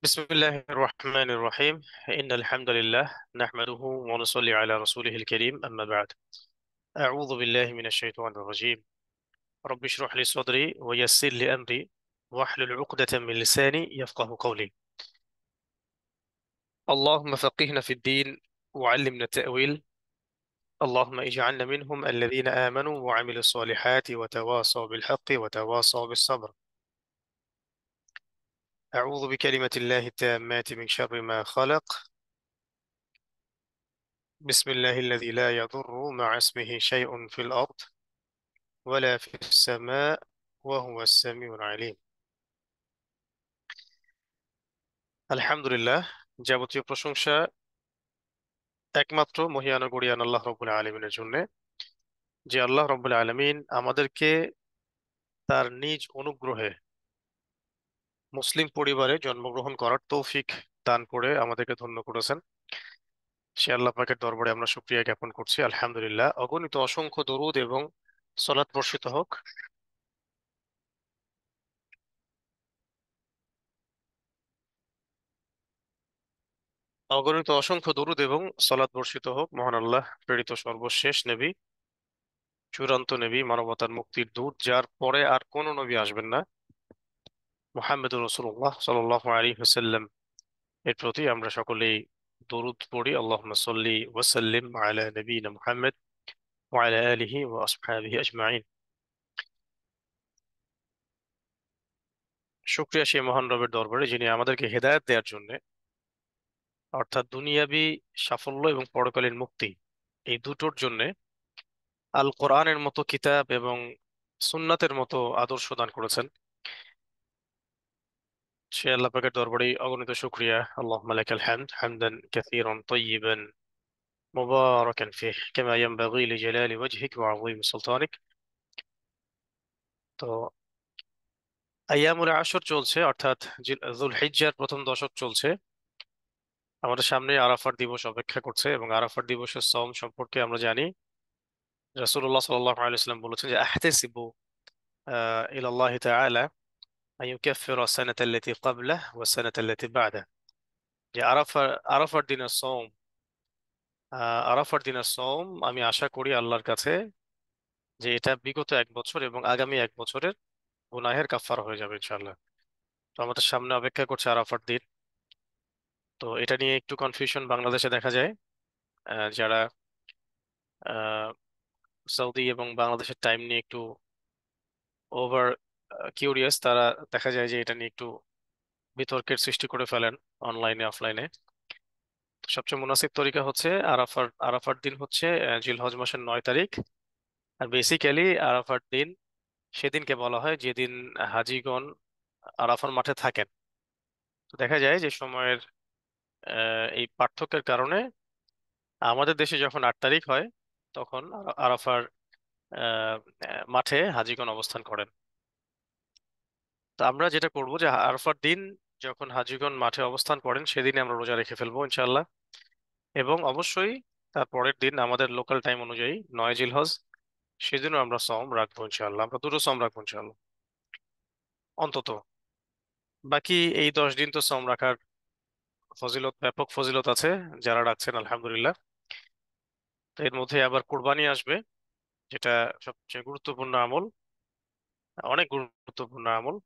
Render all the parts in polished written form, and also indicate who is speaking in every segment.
Speaker 1: بسم الله الرحمن الرحيم. إن الحمد لله نحمده ونصلي على رسوله الكريم، أما بعد. أعوذ بالله من الشيطان الرجيم. رب اشرح لي صدري ويسر لي أمري واحلل عقدة من لساني يفقه قولي. اللهم فقهنا في الدين وعلمنا التأويل. اللهم اجعلنا منهم الذين آمنوا وعملوا الصالحات وتواصوا بالحق وتواصوا بالصبر. أعوذ بكلمة الله التامات من شر ما خلق. بسم الله الذي لا يضر مع اسمه شيء في الأرض ولا في السماء وهو السميع العليم. আলহামদুলিল্লাহ, যাবতীয় প্রশংসা একমাত্র মহিয়ান ও গরিয়ান আল্লাহ রব্বুল আলমিনের জন্য, যে আল্লাহ রব্বুল আলমিন আমাদেরকে তার নিজ অনুগ্রহে মুসলিম পরিবারে জন্মগ্রহণ করার তৌফিক দান করে আমাদেরকে ধন্য করেছেন। সে আল্লাহ পাকের দরবারে আমরা শুকরিয়া জ্ঞাপন করছি। আলহামদুলিল্লাহ, অগণিত অসংখ্য দরুদ এবং সলাত বর্ষিত হোক অগণিত অসংখ্য দরুদ এবং সলাত বর্ষিত হোক মহান আল্লাহ প্রেরিত সর্বশেষ নবী, চূড়ান্ত নবী, মানবতার মুক্তির দূত, যার পরে আর কোনো নবী আসবেন না, মুহাম্মদুর রাসূলুল্লাহ সাল্লাল্লাহু আলাইহি ওয়াসাল্লাম এর প্রতি আমরা সকলেই দরুদ পড়ি। আল্লাহুম্মা সাল্লি ওয়া সাল্লিম আলা নবিয়িনা মুহাম্মদ ওয়া আলা আলিহি ওয়া আসহাবিহি আজমাইন। শুকরিয়া সেই মহান রবের দরবারে, যিনি আমাদেরকে হেদায়েত দেওয়ার জন্য, অর্থাৎ দুনিয়াবী সাফল্য এবং পরকালীন মুক্তি, এই দুটোর জন্য আল কোরআনের মতো কিতাব এবং সুন্নাতের মতো আদর্শ দান করেছেন। সে আল্লাহ পাকের দরবারে অগণিত শুকরিয়া। আল্লাহুম্মা লাকাল হামদ হামদান কাসীরান তাইয়িবান মুবারাকান ফীহ কামা ইয়ানবাগী লিজালালি ওয়াজহিক ওয়া আযীমি সুলতানিক। তো আইয়ামুল আশর চলছে, অর্থাৎ যুলহিজ্জার প্রথম দশক চলছে। আমাদের সামনে আরাফার দিবস অপেক্ষা করছে, এবং আরাফার দিবসের সওম সম্পর্কে আমরা জানি রাসূলুল্লাহ সাল্লাল্লাহু আলাইহি ওয়াসাল্লাম বলেছেন যে আহতাসিবু ইলাল্লাহি তাআলা আন ইউকাফিরা সানাতা আল্লাতী ক্বাবলাহ ওয়া সানাতা আল্লাতী বা'দাহ। যে আরাফার দিনের সওম, আরাফার দিনের সওম আমি আশা করি আল্লাহর কাছে যে এটা বিগত এক বছর এবং আগামী এক বছরের গুনাহের কাফফারা হয়ে যাবে ইনশাআল্লাহ। তো আমাদের সামনে অপেক্ষা করছে আরাফার দিন। তো এটা নিয়ে একটু কনফিউশন বাংলাদেশে দেখা যায়। যারা আহ, সৌদি এবং বাংলাদেশের টাইম নিয়ে একটু ওভার কিউরিয়াস, তারা দেখা যায় যে এটা নিয়ে একটু বিতর্কের সৃষ্টি করে ফেলেন অনলাইনে অফলাইনে। সবচেয়ে মুনাসিব তরিকা হচ্ছে আরাফার দিন হচ্ছে জিলহজ মাসের 9 তারিখ। আর বেসিক্যালি আরাফার দিন সেদিনকে বলা হয় যেদিন হাজিগণ আরাফার মাঠে থাকেন। তো দেখা যায় যে সময়ের এই পার্থক্যের কারণে আমাদের দেশে যখন 8 তারিখ হয়, তখন আরাফার আহ, মাঠে হাজিগণ অবস্থান করেন। তো আমরা যেটা করব যে আরাফার দিন যখন হাজিগণ মাঠে অবস্থান করেন, সেদিনে আমরা রোজা রেখে ফেলবো ইনশাল্লাহ। এবং অবশ্যই তার পরের দিন আমাদের লোকাল টাইম অনুযায়ী 9 জিলহজ, সেদিনও আমরা সম রাখবো ইনশাল্লাহ। আমরা দুটো সম রাখবো ইনশাল্লাহ অন্তত। বাকি এই 10 দিন তো সম রাখার ফজিলত, ব্যাপক ফজিলত আছে যারা রাখছেন আলহামদুলিল্লাহ। তো এর মধ্যে আবার কোরবানি আসবে, যেটা সবচেয়ে গুরুত্বপূর্ণ আমল, অনেক গুরুত্বপূর্ণ আমল।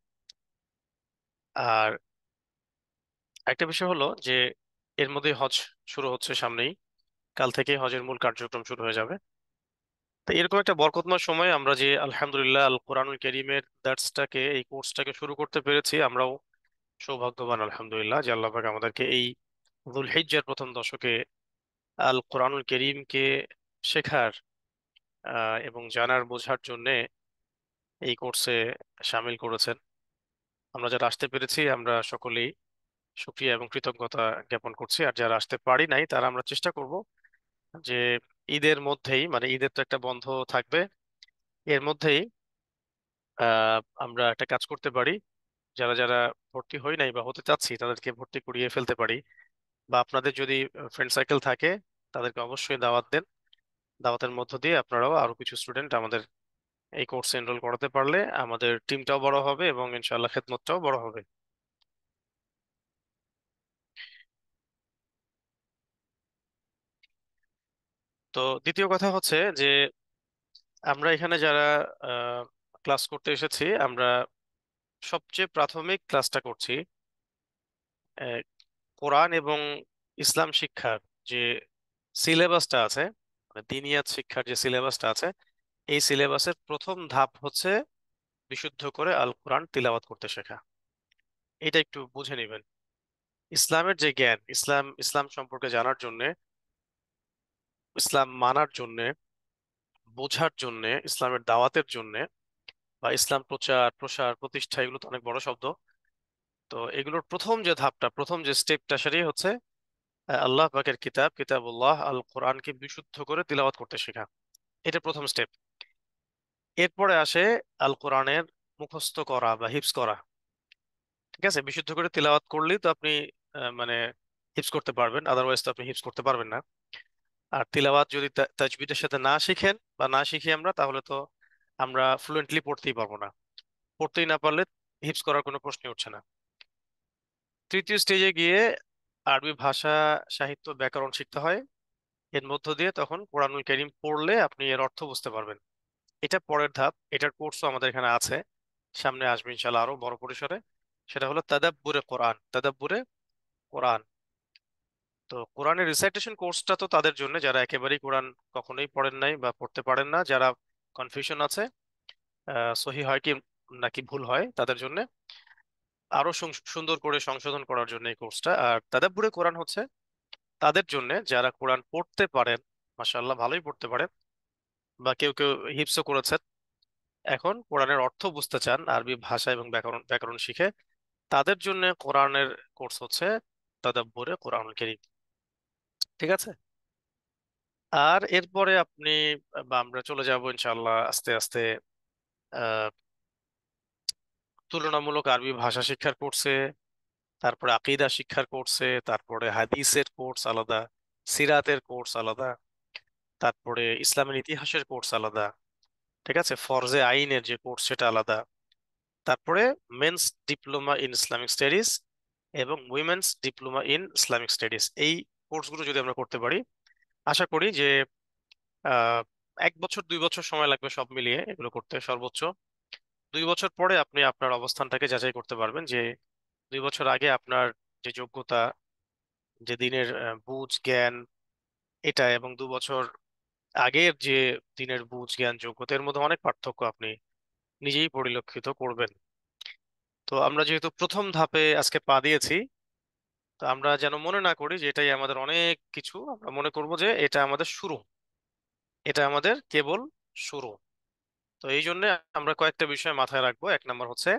Speaker 1: আর একটা বিষয় হলো যে এর মধ্যে হজ শুরু হচ্ছে সামনেই, কাল থেকে হজের মূল কার্যক্রম শুরু হয়ে যাবে। তো এরকম একটা বরকতময় সময় আমরা যে আলহামদুলিল্লাহ আল কোরআনুল কারীমের দার্সটাকে, এই কোর্সটাকে শুরু করতে পেরেছি, আমরাও সৌভাগ্যবান আলহামদুলিল্লাহ যে আল্লাহ পাক আমাদেরকে এই যুলহিজ্জার প্রথম দশকে আল কোরআনুল কারীমকে শেখার এবং জানার বোঝার জন্য এই কোর্সে সামিল করেছেন। আমরা যারা আসতে পেরেছি আমরা সকলেই শুকরিয়া এবং কৃতজ্ঞতা জ্ঞাপন করছি। আর যারা আসতে পারি নাই, তারা আমরা চেষ্টা করব যে ঈদের মধ্যেই, মানে ঈদের তো একটা বন্ধ থাকবে, এর মধ্যেই আমরা একটা কাজ করতে পারি। যারা যারা ভর্তি হই নাই বা হতে চাচ্ছি, তাদেরকে ভর্তি করিয়ে ফেলতে পারি। বা আপনাদের যদি ফ্রেন্ড সার্কেল থাকে, তাদেরকে অবশ্যই দাওয়াত দেন। দাওয়াতের মধ্য দিয়ে আপনারাও আরো কিছু স্টুডেন্ট আমাদের এই কোর্সে এনরোল করাতে পারলে আমাদের টিমটাও বড় হবে এবং ইনশাআল্লাহ খেদমতটাও বড় হবে। তো দ্বিতীয় কথা হচ্ছে যে আমরা এখানে যারা ক্লাস করতে এসেছি, আমরা সবচেয়ে প্রাথমিক ক্লাসটা করছি আহ, কোরআন এবং ইসলাম শিক্ষার যে সিলেবাসটা আছে, মানে দিনিয়াত শিক্ষার যে সিলেবাসটা আছে, এই সিলেবাসের প্রথম ধাপ হচ্ছে বিশুদ্ধ করে আল কোরআন তিলাওয়াত করতে শেখা। এটা একটু বুঝে নেবেন। ইসলামের যে জ্ঞান, ইসলাম সম্পর্কে জানার জন্য, ইসলাম মানার জন্য, বোঝার জন্য, ইসলামের দাওয়াতের জন্য, বা ইসলাম প্রচার প্রসার প্রতিষ্ঠা, এগুলো তো অনেক বড় শব্দ। তো এগুলোর প্রথম যে ধাপটা, প্রথম যে স্টেপটা, সেটাই হচ্ছে আল্লাহ পাকের কিতাবুল্লাহ আল কোরআনকে বিশুদ্ধ করে তিলাওয়াত করতে শেখা। এটা প্রথম স্টেপ। এরপরে আসে আল কোরআনের মুখস্থ করা বা হিফজ করা। ঠিক আছে, বিশুদ্ধ করে তিলাওয়াত করলেই তো আপনি মানে হিফজ করতে পারবেন, আদারওয়াইজ তো আপনি হিফজ করতে পারবেন না। আর তিলাওয়াত যদি তাজবিদের সাথে না শিখেন বা না শিখি আমরা, তাহলে তো আমরা ফ্লুয়েন্টলি পড়তেই পারবো না। পড়তেই না পারলে হিফজ করার কোনো প্রশ্নই উঠছে না। তৃতীয় স্টেজে গিয়ে আরবি ভাষা, সাহিত্য, ব্যাকরণ শিখতে হয়। এর মধ্য দিয়ে তখন কোরআনুল কারীম পড়লে আপনি এর অর্থ বুঝতে পারবেন। এটা পরের ধাপ। এটার কোর্সও আমাদের এখানে আছে, সামনে আসবে ইনশাল্লাহ আরো বড় পরিসরে। সেটা হলো তাদাব্বুরে কোরআন। তাদাব্বুরে কোরআন। তো কোরআনের রিসাইটেশন কোর্সটা তো তাদের জন্য যারা একেবারেই কোরআন কখনোই পড়েন নাই বা পড়তে পারেন না, যারা কনফিউশন আছে সহি হয় কি নাকি ভুল হয়, তাদের জন্য আরো সুন্দর করে সংশোধন করার জন্য এই কোর্সটা। আর তাদাব্বুরে কোরআন হচ্ছে তাদের জন্য যারা কোরআন পড়তে পারেন, মাশাআল্লাহ ভালোই পড়তে পারেন, বা কেউ কেউ হিফজও করেছেন, এখন কোরআনের অর্থ বুঝতে চান আরবি ভাষা এবং ব্যাকরণ ব্যাকরণ শিখে, তাদের জন্য কোরআনের কোর্স হচ্ছে তাদাব্বুরে কোরআনুল কারীম। ঠিক আছে। আর এরপরে আপনি বা আমরা চলে যাব ইনশাআল্লাহ আস্তে আস্তে আহ তুলনামূলক আরবি ভাষা শিক্ষার কোর্সে, তারপরে আকীদা শিক্ষার কোর্সে, তারপরে হাদিসের কোর্স আলাদা, সিরাতের কোর্স আলাদা, তারপরে ইসলামের ইতিহাসের কোর্স আলাদা। ঠিক আছে, ফরজে আইনের যে কোর্স সেটা আলাদা। তারপরে men's diploma in Islamic studies এবং women's diploma in Islamic studies, এই কোর্সগুলো যদি আমরা করতে পারি, আশা করি যে আহ 1 বছর 2 বছর সময় লাগবে সব মিলিয়ে এগুলো করতে সর্বোচ্চ। 2 বছর পরে আপনি আপনার অবস্থানটাকে যাচাই করতে পারবেন যে 2 বছর আগে আপনার যে যোগ্যতা, যে দিনের বুঝ জ্ঞান, এটা এবং 2 বছর আগের যে দিনের বুঝ জ্ঞান যোগ্যতা, এর মধ্যে অনেক পার্থক্য আপনি নিজেই পরিলক্ষিত করবেন। তো আমরা যেহেতু প্রথম ধাপে আজকে পা দিয়েছি, তো আমরা যেন মনে না করি যে এটাই আমাদের অনেক কিছু, আমরা মনে করব যে এটা আমাদের শুরু, এটা আমাদের কেবল শুরু। তো এই জন্য আমরা কয়েকটা বিষয় মাথায় রাখবো। 1 নম্বর হচ্ছে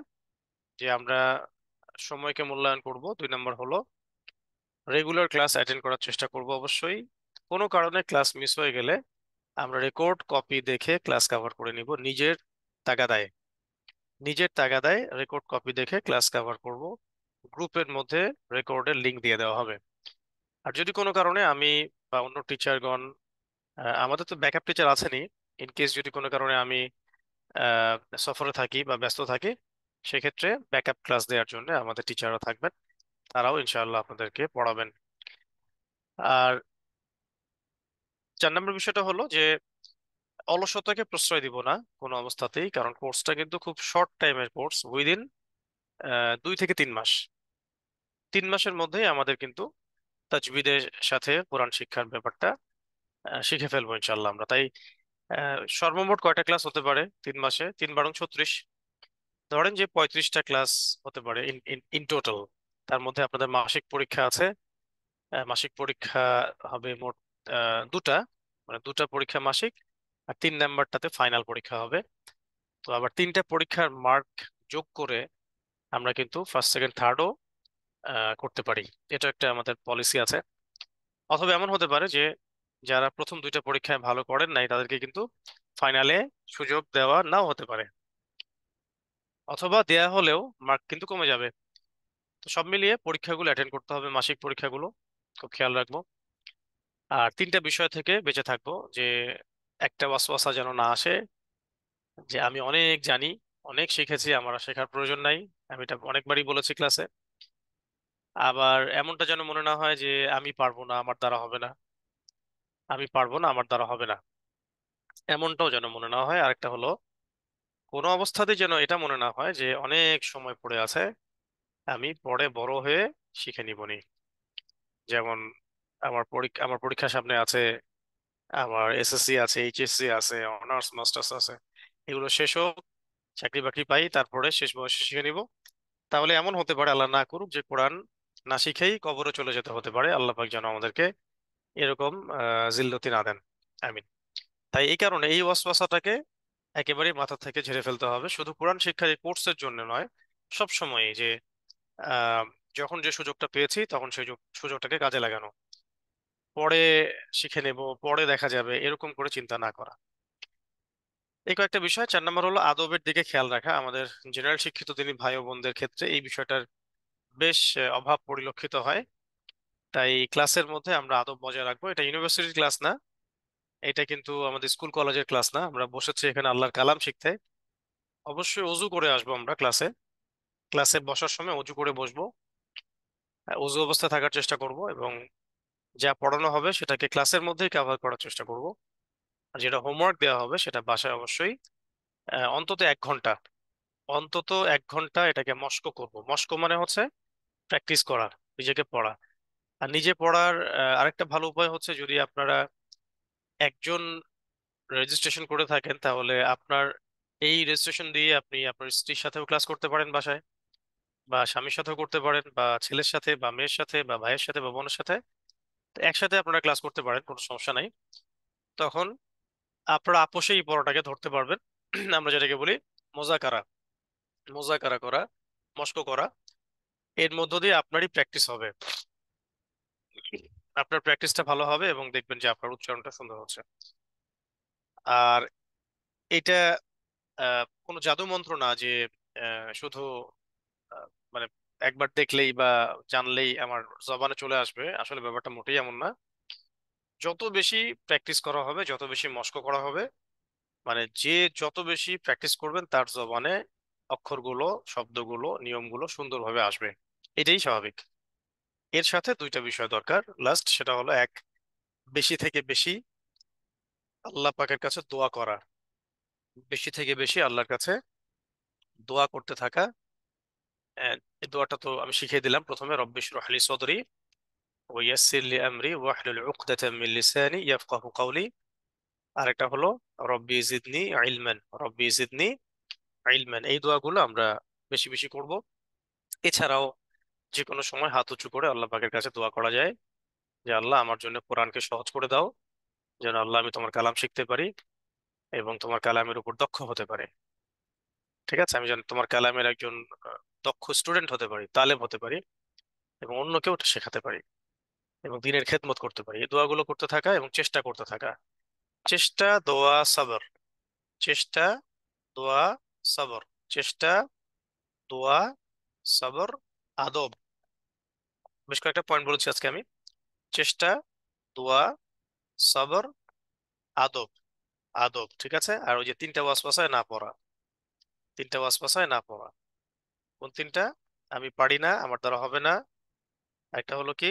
Speaker 1: যে আমরা সময়কে মূল্যায়ন করব। 2 নম্বর হলো রেগুলার ক্লাস অ্যাটেন্ড করার চেষ্টা করব অবশ্যই। কোনো কারণে ক্লাস মিস হয়ে গেলে আমরা রেকর্ড কপি দেখে ক্লাস কভার করে নিব নিজের তাগাদায়। নিজের তাগাদায় রেকর্ড কপি দেখে ক্লাস কভার করব। গ্রুপের মধ্যে রেকর্ডের লিংক দিয়ে দেওয়া হবে। আর যদি কোনো কারণে আমি বা অন্য টিচারগণ, আমাদের তো ব্যাকআপ টিচার আছেনই, ইন কেস যদি কোনো কারণে আমি আহ, সফরে থাকি বা ব্যস্ত থাকি, সেক্ষেত্রে ব্যাকআপ ক্লাস দেওয়ার জন্য আমাদের টিচাররা থাকবেন, তারাও ইনশাআল্লাহ আপনাদেরকে পড়াবেন। আর 4 নম্বর বিষয়টা হলো যে অলসতাকে প্রশ্রয় দিব না কোনো অবস্থাতেই, কারণ কোর্সটা কিন্তু খুব শর্ট টাইমের কোর্স। উইদিন 2 থেকে 3 মাস, 3 মাসের মধ্যেই আমাদের কিন্তু তাজবিদের সাথে কোরআন শিক্ষার ব্যাপারটা শিখে ফেলবো ইনশাল্লাহ আমরা। তাই সর্বমোট কয়টা ক্লাস হতে পারে 3 মাসে? 3 × 36, ধরেন যে 35টা ক্লাস হতে পারে ইন ইন ইন টোটাল। তার মধ্যে আপনাদের মাসিক পরীক্ষা আছে। মাসিক পরীক্ষা হবে মোট দুটা, মানে দুটা পরীক্ষা মাসিক। আর 3 নাম্বারটাতে ফাইনাল পরীক্ষা হবে। তো আবার 3টা পরীক্ষার মার্ক যোগ করে আমরা কিন্তু ফার্স্ট সেকেন্ড থার্ডও করতে পারি। এটা একটা আমাদের পলিসি আছে। অথবা এমন হতে পারে যে যারা প্রথম 2টা পরীক্ষায় ভালো করেন নাই, তাদেরকে কিন্তু ফাইনালে সুযোগ দেওয়া নাও হতে পারে, অথবা দেয়া হলেও মার্ক কিন্তু কমে যাবে। তো সব মিলিয়ে পরীক্ষাগুলো অ্যাটেন্ড করতে হবে, মাসিক পরীক্ষাগুলো খুব খেয়াল রাখবো। আর 3টা বিষয় থেকে বেঁচে থাকবো, যে একটা ওয়াসওয়াসা যেন না আসে যে আমি অনেক জানি, অনেক শিখেছি, আমার আর শেখার প্রয়োজন নাই। আমি এটা অনেকবারই বলেছি ক্লাসে। আবার এমনটা যেন মনে না হয় যে আমি পারবো না, আমার দ্বারা হবে না। আমি পারবো না, আমার দ্বারা হবে না, এমনটাও যেন মনে না হয়। আরেকটা হলো, কোনো অবস্থাতেই যেন এটা মনে না হয় যে অনেক সময় পড়ে আছে, আমি পরে বড় হয়ে শিখে নিবনি। যেমন আমার পরীক্ষা সামনে আছে, আমার এসএসসি আছে, এইচএসসি আছে, অনার্স মাস্টার্স আছে, এগুলো শেষ হোক, চাকরি বাকরি পাই, তারপরে শেষ বয়সে শিখে নিব। তাহলে এমন হতে পারে, আল্লাহ না করুক, যে কোরআন না শিখেই কবরে চলে যেতে হতে পারে। আল্লাহ পাক যেন আমাদেরকে এরকম জিল্লতি না দেন। আমিন। তাই এই কারণে এই ওয়াসওয়াসাটাকে একেবারেই মাথা থেকে ঝেড়ে ফেলতে হবে, শুধু কোরআন শিক্ষার এই কোর্সের জন্য নয়, সব সময় যে আহ, যখন যে সুযোগটা পেয়েছি তখন সেই সুযোগটাকে কাজে লাগানো, পরে শিখে নেব, পরে দেখা যাবে, এরকম করে চিন্তা না করা। এই কয়েকটা বিষয়। 4 নম্বর হলো আদবের দিকে খেয়াল রাখা। আমাদের জেনারেল শিক্ষিত তিনি ভাই ও বোনদের ক্ষেত্রে এই বিষয়টার বেশ অভাব পরিলক্ষিত হয়। তাই ক্লাসের মধ্যে আমরা আদব বজায় রাখবো। এটা ইউনিভার্সিটির ক্লাস না, এটা কিন্তু আমাদের স্কুল কলেজের ক্লাস না। আমরা বসেছি এখানে আল্লাহর কালাম শিখতে। অবশ্যই অজু করে আসবো আমরা ক্লাসে। ক্লাসে বসার সময় অজু করে বসবো, অজু অবস্থায় থাকার চেষ্টা করব, এবং যা পড়ানো হবে সেটাকে ক্লাসের মধ্যেই কভার করার চেষ্টা করব। আর যেটা হোমওয়ার্ক দেওয়া হবে সেটা বাসায় অবশ্যই অন্তত 1 ঘন্টা, অন্তত 1 ঘন্টা এটাকে মস্কো করব। মস্কো মানে হচ্ছে প্র্যাকটিস করা, নিজেকে পড়া। আর নিজে পড়ার আরেকটা ভালো উপায় হচ্ছে, যদি আপনারা একজন রেজিস্ট্রেশন করে থাকেন, তাহলে আপনার এই রেজিস্ট্রেশন দিয়ে আপনি আপনার স্ত্রীর সাথেও ক্লাস করতে পারেন বাসায়, বা স্বামীর সাথেও করতে পারেন, বা ছেলের সাথে বা মেয়ের সাথে বা ভাইয়ের সাথে বা বোনের সাথে। তো একসাথে আপনারা ক্লাস করতে পারেন, কোনো সমস্যা নাই। তখন আপনারা আপোষেই পড়াটাকে ধরতে পারবেন। আমরা যেটাকে বলি মোজাকারা, মোজাকারা করা, মস্কো করা। এর মধ্য দিয়ে আপনারই প্র্যাকটিস হবে, আপনার প্র্যাকটিসটা ভালো হবে, এবং দেখবেন যে আপনার উচ্চারণটা সুন্দর হচ্ছে। আর এটা কোনো জাদু মন্ত্র না যে শুধু আহ, মানে একবার দেখলেই বা জানলেই আমার জবানে চলে আসবে। আসলে ব্যাপারটা মোটেই এমন না। যত বেশি প্র্যাকটিস করা হবে, যত বেশি মস্কো করা হবে, মানে যে যত বেশি প্র্যাকটিস করবেন তার জবানে অক্ষরগুলো, শব্দগুলো, নিয়মগুলো সুন্দরভাবে আসবে। এটাই স্বাভাবিক। এর সাথে দুইটা বিষয় দরকার লাস্ট, সেটা হলো এক, বেশি থেকে বেশি আল্লাহ পাকের কাছে দোয়া করা। বেশি থেকে বেশি আল্লাহর কাছে দোয়া করতে থাকা। এই দোয়াটা তো আমি শিখিয়ে দিলাম প্রথমে, রব্বি ইশরাহ লি সদরি ওয়া ইয়াসসির লি আমরি ওয়াহলুল উকদাতাম মিন লিসানি ইয়াফকাহু কওলি। আরেকটা হলো রব্বি জিদনি ইলমান, রব্বি জিদনি ইলমান। এই দোয়াগুলো আমরা বেশি বেশি করব। এছাড়াও যে কোনো সময় হাত উঁচু করে আল্লাহ পাকের কাছে দোয়া করা যায়, যে আল্লাহ আমার জন্য কোরআনকে সহজ করে দাও, যেন আল্লাহ আমি তোমার কালাম শিখতে পারি এবং তোমার কালামের উপর দক্ষ হতে পারে। ঠিক আছে, আমি যেন তোমার কালামের একজন দক্ষ স্টুডেন্ট হতে পারি, তালেব হতে পারি, এবং অন্যকেও ওটা শেখাতে পারি, এবং দিনের খেদমত করতে পারি। এই দোয়াগুলো করতে থাকা এবং চেষ্টা করতে থাকা। চেষ্টা, দোয়া, সবর। চেষ্টা, দোয়া, সবর। চেষ্টা, দোয়া, সবর, আদব। বেশ কয়েকটা পয়েন্ট বলেছি আজকে আমি। চেষ্টা, দোয়া, সবর, আদব। আদব, ঠিক আছে। আর ওই যে তিনটা ওয়াসওয়াসায় না পড়া, তিনটা ওয়াসওয়াসায় না পড়া। কোন তিনটা? আমি পারি না, আমার দ্বারা হবে না। একটা হলো কি,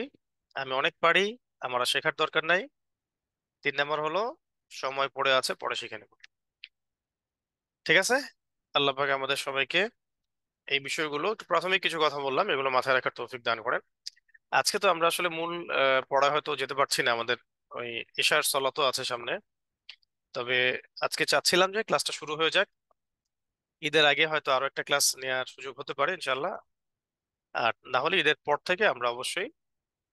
Speaker 1: আমি অনেক পারি, আমার আর শেখার দরকার নাই। 3 নম্বর হলো সময় পড়ে আছে, পরে শিখে নেব। ঠিক আছে। আল্লাহ পাক আমাদের সবাইকে এই বিষয়গুলো, একটু প্রাথমিক কিছু কথা বললাম, এগুলো মাথায় রাখার তৌফিক দান করেন। আজকে তো আমরা আসলে মূল পড়া হয়তো যেতে পারছি না, আমাদের ওই ইশার সলাতও আছে সামনে। তবে আজকে চাচ্ছিলাম যে ক্লাসটা শুরু হয়ে যাক, ঈদের আগে হয়তো আরো একটা ক্লাস নেওয়ার সুযোগ হতে পারে ইনশাল্লাহ। আর না হলে ঈদের পর থেকে আমরা অবশ্যই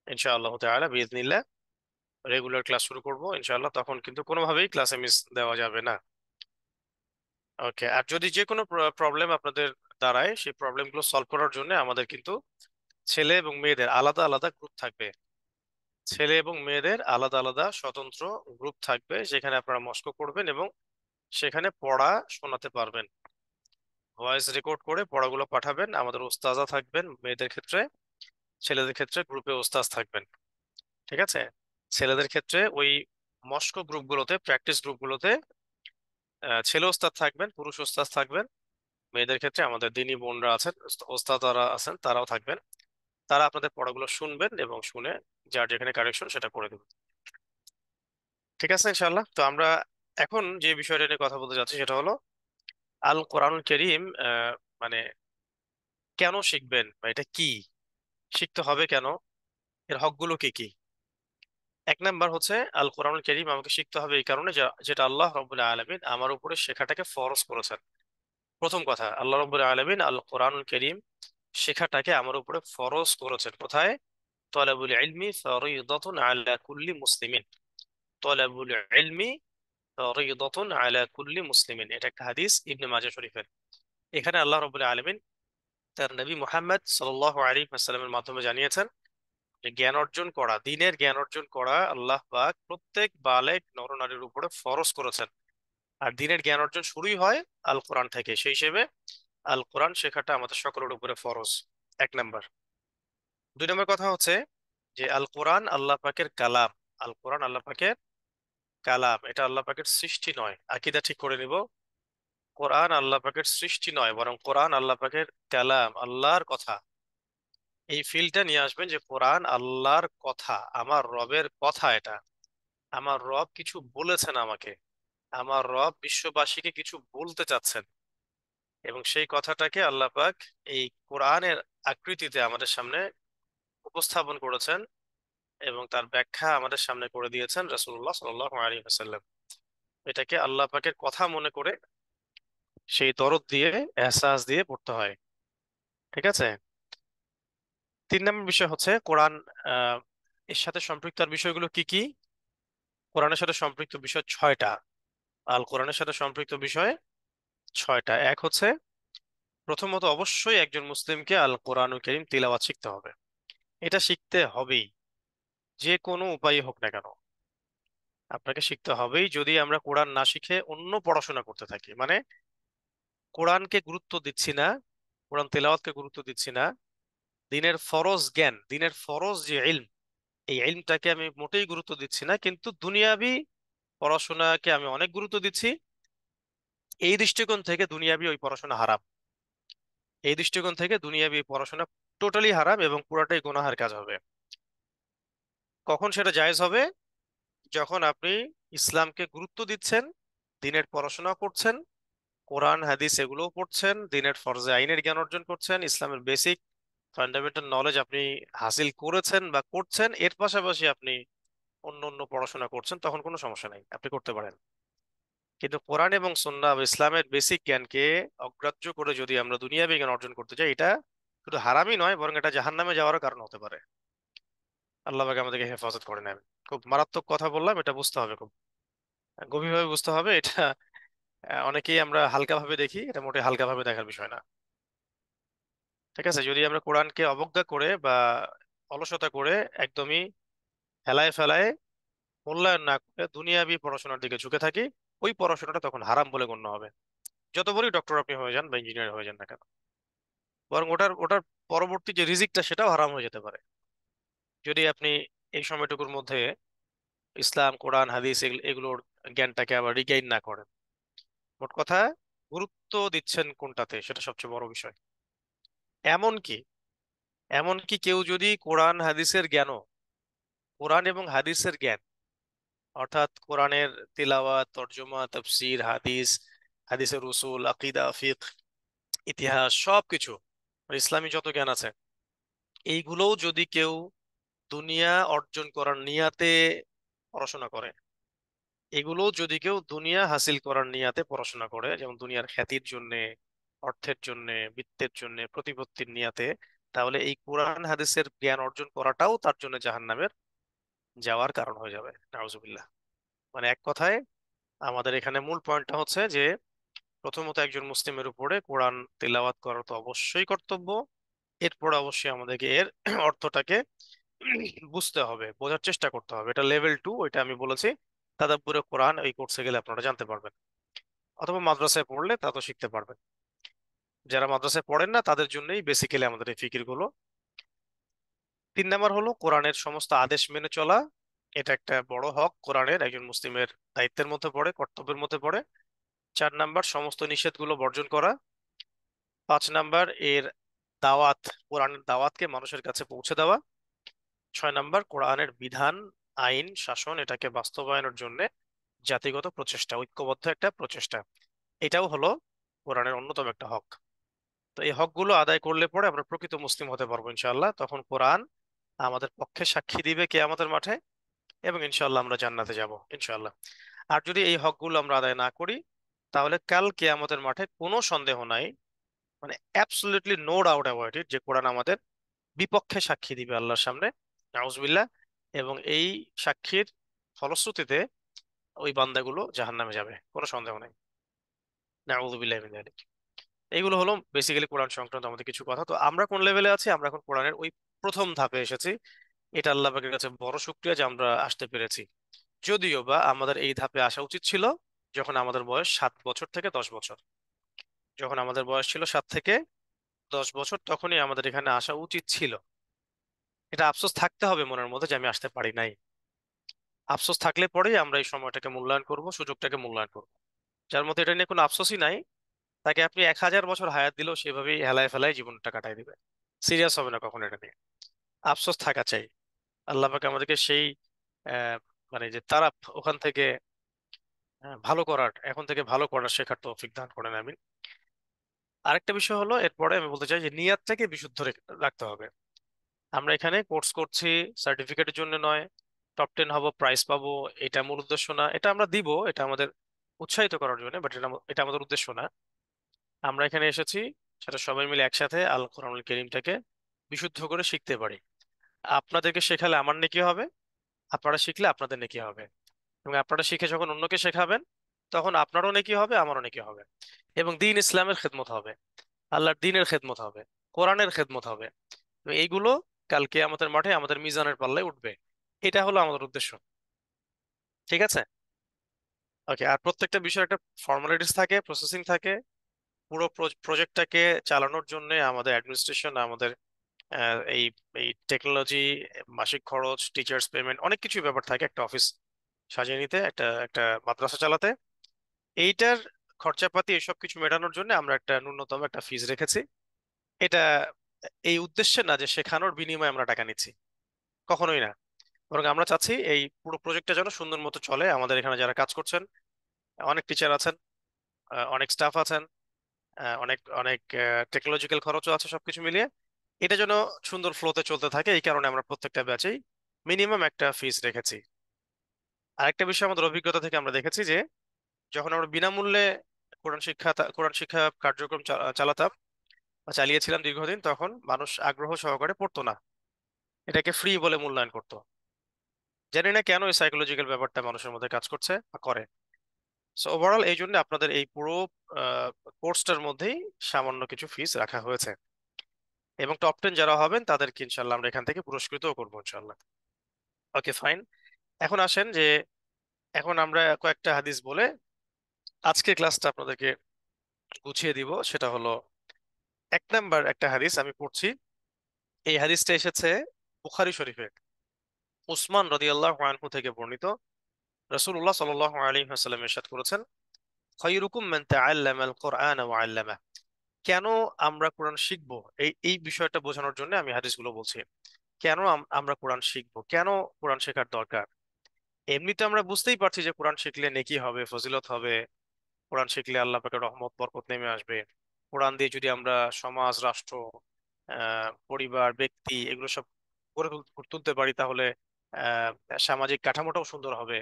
Speaker 1: ইনশাআল্লাহ তাআলা বিইজনিল্লাহ রেগুলার ক্লাস শুরু করব ইনশাআল্লাহ। তখন কিন্তু কোনোভাবেই ক্লাসে মিস দেওয়া যাবে না। ওকে। আর যদি যে কোনো প্রবলেম আপনাদের দাঁড়ায়, সেই প্রবলেমগুলো সলভ করার জন্য আমাদের কিন্তু ছেলে এবং মেয়েদের আলাদা আলাদা গ্রুপ থাকবে। ছেলে এবং মেয়েদের আলাদা আলাদা স্বতন্ত্র গ্রুপ থাকবে, যেখানে আপনারা মস্কো করবেন এবং সেখানে পড়া শোনাতে পারবেন। ভয়েস রেকর্ড করে পড়াগুলো পাঠাবেন। আমাদের ওস্তাজা থাকবেন মেয়েদের ক্ষেত্রে, ছেলেদের ক্ষেত্রে গ্রুপে ওস্তাজ থাকবেন। ঠিক আছে। ছেলেদের ক্ষেত্রে ওই মস্কো গ্রুপগুলোতে, প্র্যাকটিস গ্রুপগুলোতে ছেলে ওস্তাদ থাকবেন, পুরুষ ওস্তাদ থাকবেন। মেয়েদের ক্ষেত্রে আমাদের দিনী বোনরা আছেন, ওস্তাদারা আছেন, তারাও থাকবেন। তারা আপনাদের পড়াগুলো শুনবেন এবং শুনে যার যেখানে কারেকশন সেটা করে দেবেন। ঠিক আছে ইনশাআল্লাহ। তো আমরা এখন যে বিষয়টা নিয়ে কথা বলতে যাচ্ছি সেটা হলো আল কোরআনুল কারীম। মানে কেন শিখবেন বা এটা কি, শিখতে হবে কেন, এর হকগুলো কি কি। এক নাম্বার হচ্ছে আল কোরআনুল কারীম আমাকে শিখতে হবে এই কারণে যেটা আল্লাহ রাব্বুল আলামিন আমার উপরে শেখাটাকে ফরজ করেছেন। প্রথম কথা, আল্লাহ রাব্বুল আলামিন আল কোরআনুল কারীম শেখাটাকে আমার উপরে ফরজ করেছেন কোথায়? তলাবুল ইলমি ফরিদাতুন আলা কুল্লি মুসলিমিন। তলাবুল ইলমি ফরিদাতুন আলা কুল্লি মুসলিমিন, এটা একটা হাদিস ইবনে মাজাহ শরীফের। এখানে আল্লাহ রাব্বুল আলামিন তার নবী মুহাম্মদ সাল্লাল্লাহু আলাইহি ওয়াসাল্লামের মাধ্যমে জানিয়েছেন যে জ্ঞান অর্জন করা, দ্বীনের জ্ঞান অর্জন করা আল্লাহ পাক প্রত্যেক বালেগ নরনারীর উপরে ফরজ করেছেন। আর দ্বীনের জ্ঞান অর্জন শুরুই হয় আল কোরআন থেকে, সেই হিসেবে আল কোরআন শেখাটা আমাদের সকলের উপরে ফরজ। এক নাম্বার। দুই নম্বর কথা হচ্ছে যে আল কোরআন আল্লাহ পাকের কালাম। আল কোরআন আল্লাহ পাকের কালাম, এটা আল্লাহ পাকের সৃষ্টি নয়। আকীদা ঠিক করে নিব, কোরআন আল্লাহ পাকের সৃষ্টি নয়, বরং কোরআন আল্লাহ পাকের কালাম, আল্লাহর কথা। এই ফিলটা নিয়ে আসবেন যে কোরআন আল্লাহর কথা, আমার রবের কথা এটা। আমার রব কিছু বলেছেন আমাকে, আমার রব বিশ্ববাসীকে কিছু বলতে চাচ্ছেন, এবং সেই কথাটাকে আল্লাহ পাক এই কোরআনের আকৃতিতে আমাদের সামনে উপস্থাপন করেছেন, এবং তার ব্যাখ্যা আমাদের সামনে করে দিয়েছেন রাসূলুল্লাহ সাল্লাল্লাহু আলাইহি ওয়াসাল্লাম। এটাকে আল্লাহ পাকের কথা মনে করে সেই দরদ দিয়ে, এহসাস দিয়ে পড়তে হয়। ঠিক আছে। তিন নম্বর বিষয় হচ্ছে কোরআন আহ এর সাথে সম্পৃক্ত আর বিষয়গুলো কি কি। কোরআনের সাথে সম্পৃক্ত বিষয় ছয়টা। আল কোরআনের সাথে সম্পৃক্ত বিষয় ছয়টা। এক হচ্ছে, প্রথমত অবশ্যই একজন মুসলিমকে আল কোরআনুল কারীম তিলাওয়াত শিখতে হবে। এটা শিখতে হবেই, যে কোনো উপায়ে হোক না কেন আপনাকে শিখতে হবেই। যদি আমরা কোরআন না শিখে অন্য পড়াশোনা করতে থাকি, মানে কোরআনকে গুরুত্ব দিচ্ছি না, কোরআন তেলাওয়াতকে গুরুত্ব দিচ্ছি না, দিনের ফরজ জ্ঞান, দিনের ফরজ যে ইলম, এই ইলমটাকে আমি মোটেই গুরুত্ব দিচ্ছি না, কিন্তু দুনিয়াবি পড়াশোনাকে আমি অনেক গুরুত্ব দিচ্ছি, এই দৃষ্টিকোণ থেকে দুনিয়াবি ওই পড়াশোনা হারাম। এই দৃষ্টিকোণ থেকে দুনিয়াবি পড়াশোনা টোটালি হারাম এবং পুরাটাই গুনাহের কাজ হবে। কখন সেটা জায়েজ হবে? যখন আপনি ইসলামকে গুরুত্ব দিচ্ছেন, দিনের পড়াশোনা করছেন, কোরআন হাদিস এগুলোও পড়ছেন, দিনের ফরজে আইনের জ্ঞান অর্জন করছেন, ইসলামের বেসিক ফান্ডামেন্টাল নলেজ আপনি হাসিল করেছেন বা করছেন, এর পাশাপাশি আপনি অন্য অন্য পড়াশোনা করছেন, তখন কোনো সমস্যা নাই, আপনি করতে পারেন। কিন্তু কোরআন এবং সুন্নাহ বা ইসলামের বেসিক জ্ঞানকে অগ্রাহ্য করে যদি আমরা দুনিয়াবি জ্ঞান অর্জন করতে চাই, এটা শুধু হারামই নয়, বরং এটা জাহান্নামে যাওয়ারও কারণ হতে পারে। আল্লাহ পাক আমাদেরকে হেফাজত করে নেন। খুব মারাত্মক কথা বললাম, এটা বুঝতে হবে, খুব গভীরভাবে বুঝতে হবে এটা। অনেকেই আমরা হালকা ভাবে দেখি, এটা মোটে হালকা ভাবে দেখার বিষয় না। ঠিক আছে। যদি আমরা কোরআনকে অবজ্ঞা করে বা অলসতা করে একদমই হেলায় ফেলায় মূল্যায়ন না করে দুনিয়াবি পড়াশোনার দিকে ঝুঁকে থাকি, ওই পড়াশোনাটা তখন হারাম বলে গণ্য হবে। যত বড়ই ডক্টর আপনি হয়ে যান বা ইঞ্জিনিয়ার হয়ে যান না কেন, বরং ওটার ওটার পরবর্তী যে রিজিকটা সেটাও হারাম হয়ে যেতে পারে, যদি আপনি এই সময়টুকুর মধ্যে ইসলাম, কোরআন, হাদিস এগুলোর জ্ঞানটাকে আবার রিগাইন না করেন। মোট কথা, গুরুত্ব দিচ্ছেন কোনটাতে সেটা সবচেয়ে বড় বিষয়। এমনকি এমনকি কেউ যদি কোরআন হাদিসের জ্ঞানও, কোরআন এবং হাদিসের জ্ঞান, অর্থাৎ কোরআনের তিলাওয়াত, তরজমা, তাফসির, হাদিস, হাদিসের উসুল, আকীদা, ফিকহ, ইতিহাস, সবকিছু, মানে ইসলামী যত জ্ঞান আছে, এইগুলোও যদি কেউ দুনিয়া অর্জন করার নিয়াতে পড়াশোনা করে, এগুলো যদি কেউ দুনিয়া হাসিল করার নিয়াতে পড়াশোনা করে, যেমন দুনিয়ার খ্যাতির জন্য, অর্থের জন্য, বৃত্তের জন্য, প্রতিপত্তির নিয়াতে, তাহলে এই কোরআন হাদিসের জ্ঞান অর্জন করাটাও তার জন্য জাহান্নামের যাওয়ার কারণ হয়ে যাবে। নাউজুবিল্লাহ। মানে এক কথায় আমাদের এখানে মূল পয়েন্টটা হচ্ছে যে প্রথমত একজন মুসলিমের উপরে কোরআন তেলাওয়াত করা তো অবশ্যই কর্তব্য। এরপর অবশ্যই আমাদেরকে এর অর্থটাকে বুঝতে হবে, বোঝার চেষ্টা করতে হবে। এটা লেভেল 2, ওইটা আমি বলেছি তাদাব্বুরে কোরআন, এই কোর্সে গেলে আপনারা জানতে পারবেন, অথবা মাদ্রাসায় পড়লে তা তো শিখতে পারবেন। যারা মাদ্রাসায় পড়েন না তাদের জন্যই বেসিক্যালি আমাদের এই ফিকির গুলো। 3 নাম্বার হলো কোরআনের সমস্ত আদেশ মেনে চলা। এটা একটা বড় হক, কোরআনের একজন মুসলিমের দায়িত্বের মধ্যে পড়ে, কর্তব্যের মধ্যে পড়ে। 4 নাম্বার সমস্ত নিষেধগুলো বর্জন করা। 5 নাম্বার এর দাওয়াত, কোরআনের দাওয়াতকে মানুষের কাছে পৌঁছে দেওয়া। 6 নাম্বার কোরআনের বিধান, আইন, শাসন, এটাকে বাস্তবায়নের জন্য জাতিগত প্রচেষ্টা, ঐক্যবদ্ধ একটা প্রচেষ্টা। এটাও হলো কোরআনের অন্যতম একটা হক। তো এই হকগুলো আদায় করলে পরে আমরা প্রকৃত মুসলিম হতে পারবো ইনশাআল্লাহ। তখন কোরআন আমাদের পক্ষে সাক্ষী দিবে কিয়ামতের মাঠে, এবং ইনশাআল্লাহ আমরা জান্নাতে যাব ইনশাআল্লাহ। আর যদি এই হকগুলো আমরা আদায় না করি, তাহলে কাল কিয়ামতের মাঠে কোনো সন্দেহ নাই, মানে absolutely no doubt about it, যে কোরআন আমাদের বিপক্ষে সাক্ষী দিবে আল্লাহর সামনে, নাউজুবিল্লাহ। এবং এই সাক্ষীর ফলশ্রুতিতে ওই বান্দাগুলো জাহান্নামে যাবে, কোনো সন্দেহ নেই। নাউজুবিল্লাহ মিন যালিক। এইগুলো হলো বেসিক্যালি কোরআন সংক্রান্ত আমাদের কিছু কথা। তো আমরা কোন লেভেলে আছি? আমরা এখন কোরআনের ওই প্রথম ধাপে এসেছি। এটা আল্লাহ পাকের কাছে বড় শুকরিয়া যে আমরা আসতে পেরেছি। যদিও বা আমাদের এই ধাপে আসা উচিত ছিল যখন আমাদের বয়স 7 বছর থেকে 10 বছর। যখন আমাদের বয়স ছিল 7 থেকে 10 বছর, তখনই আমাদের এখানে আসা উচিত ছিল। এটা আফসোস থাকতে হবে মনের মধ্যে যে আমি আসতে পারি নাই। আফসোস থাকলে পরেই আমরা এই সময়টাকে মূল্যায়ন করব, সুযোগটাকে মূল্যায়ন করব। যার মধ্যে এটা নিয়ে কোনো আফসোসই নাই, তাকে আপনি 1000 বছর হায়াত দিলেও সেভাবেই হেলায় ফেলায় জীবনটা কাটাই দিবে। সিরিয়াস হবে না কখনো এটা নিয়ে। আফসোস থাকা চাই। আল্লাহ পাক আমাদেরকে সেই আহ, মানে যে তারা ওখান থেকে ভালো করার, এখন থেকে ভালো করার শেখার তৌফিক দান করেন, আমিন। আরেকটা বিষয় হলো, এরপরে আমি বলতে চাই যে নিয়াতটাকে বিশুদ্ধ রাখতে হবে। আমরা এখানে কোর্স করছি সার্টিফিকেটের জন্য নয়, টপ 10 হব, প্রাইজ পাবো, এটা মূল উদ্দেশ্য না। এটা আমরা দিব, এটা আমাদের উৎসাহিত করার জন্য, বাট এটা আমাদের উদ্দেশ্য না। আমরা এখানে এসেছি সেটা সবাই মিলে একসাথে আল কোরআনুল কারীমটাকে বিশুদ্ধ করে শিখতে পারি। আপনাদেরকে শেখালে আমার নেকি হবে, আপনারা শিখলে আপনাদের নেকি হবে, এবং আপনারা শিখে যখন অন্যকে শেখাবেন, তখন আপনারও নেকি হবে, আমারও নেকি হবে। এবং দিন ইসলামের খেদমত হবে, আল্লাহর দিনের খেদমত হবে, কোরআনের খেদমত হবে। তো এইগুলো কালকে আমাদের মাঠে আমাদের মিজানের পাল্লায় উঠবে। এটা হলো আমাদের উদ্দেশ্য। ঠিক আছে? ওকে। আর প্রত্যেকটা বিষয়ের একটা ফর্মালিটিস থাকে, প্রসেসিং থাকে। পুরো প্রজেক্টটাকে চালানোর জন্য আমাদের অ্যাডমিনিস্ট্রেশন, আমাদের এই এই টেকনোলজি, মাসিক খরচ, টিচার্স পেমেন্ট, অনেক কিছু ব্যাপার থাকে একটা অফিস সাজিয়ে নিতে, একটা একটা মাদ্রাসা চালাতে। এইটার খরচাপাতি এসব কিছু মেটানোর জন্য আমরা একটা ন্যূনতম একটা ফিজ রেখেছি। এটা এই উদ্দেশ্যে না যে শেখানোর বিনিময়ে আমরা টাকা নিচ্ছি, কখনোই না। বরং আমরা চাচ্ছি এই পুরো প্রজেক্টটা যেন সুন্দর মতো চলে। আমাদের এখানে যারা কাজ করছেন, অনেক টিচার আছেন, অনেক স্টাফ আছেন, অনেক অনেক টেকনোলজিক্যাল খরচও আছে, সবকিছু মিলিয়ে এটা যেন সুন্দর ফ্লোতে চলতে থাকে। এই কারণে আমরা প্রত্যেকটা ব্যাচেই মিনিমাম একটা ফিস রেখেছি। আরেকটা বিষয় আমাদের অভিজ্ঞতা থেকে আমরা দেখেছি যে যখন আমরা বিনামূল্যে কোরআন শিক্ষা কার্যক্রম চালাতাম বা চালিয়েছিলাম দীর্ঘদিন, তখন মানুষ আগ্রহ সহকারে পড়তো না, এটাকে ফ্রি বলে মূল্যায়ন করতো। জানি না কেন এই সাইকোলজিক্যাল ব্যাপারটা মানুষের মধ্যে কাজ করছে বা করে। সো ওভারঅল এই জন্য আপনাদের এই পুরো কোর্সটার মধ্যেই সামান্য কিছু ফিস রাখা হয়েছে, এবং টপ 10 যারা হবেন তাদেরকে ইনশাল্লাহ আমরা এখান থেকে পুরস্কৃতও করবো ইনশাল্লাহ। ওকে, ফাইন। এখন আসেন যে এখন আমরা কয়েকটা হাদিস বলে আজকের ক্লাসটা আপনাদেরকে গুছিয়ে দিব। সেটা হলো, 1 নাম্বার একটা হাদিস আমি পড়ছি। এই হাদিসটা এসেছে বুখারী শরীফে, উসমান রাদিয়াল্লাহু আনহু থেকে বর্ণিত। রাসূলুল্লাহ সাল্লাল্লাহু আলাইহি ওয়াসাল্লাম ইরশাদ করেছেন, খায়রুকুম মান তাআল্লামাল কুরআন ওয়া আল্লামা। কেন আমরা কোরআন শিখবো, এই এই বিষয়টা বোঝানোর জন্য আমি হাদিসগুলো বলছি। কেন আমরা কোরআন শিখবো, কেন কোরআন শেখার দরকার। এমনিতে আমরা বুঝতেই পারছি যে কোরআন শিখলে নেকি হবে, ফজিলত হবে। কোরআন শিখলে আল্লাহ পাকের রহমত বরকত নেমে আসবে। কোরআন দিয়ে যদি আমরা সমাজ, রাষ্ট্র, পরিবার, ব্যক্তি এগুলো সব তুলতে পারি, তাহলে আহ সামাজিক কাঠামোটাও সুন্দর হবে,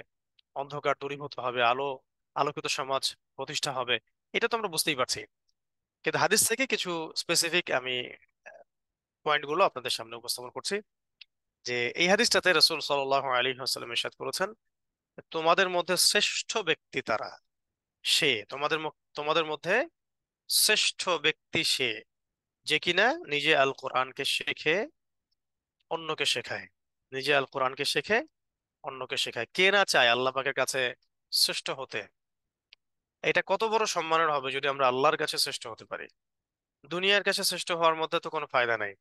Speaker 1: অন্ধকার দূরীভূত হবে, আলোকিত সমাজ প্রতিষ্ঠা হবে। এটা তো আমরা বুঝতেই পারছি। কিন্তু হাদিস থেকে কিছু স্পেসিফিক আমি পয়েন্টগুলো আপনাদের সামনে উপস্থাপন করছি। যে এই হাদিসটাতে রাসূল সাল্লাল্লাহু আলাইহি ওয়াসাল্লাম ইরশাদ করেছেন, তোমাদের মধ্যে শ্রেষ্ঠ ব্যক্তি তারা, সে তোমাদের মধ্যে শ্রেষ্ঠ ব্যক্তি সে, যে কিনা নিজে আল কোরআনকে শেখে, অন্যকে শেখায়। নিজে আল কোরআনকে শেখে, অন্যকে শেখায়। কে না চায় আল্লাহ পাকের কাছে শ্রেষ্ঠ হতে? এটা কত বড় সম্মানের হবে যদি আমরা আল্লাহর কাছে শ্রেষ্ঠ হতে পারি। দুনিয়ার কাছে শ্রেষ্ঠ হওয়ার মধ্যে তো কোনো ফায়দা নাই,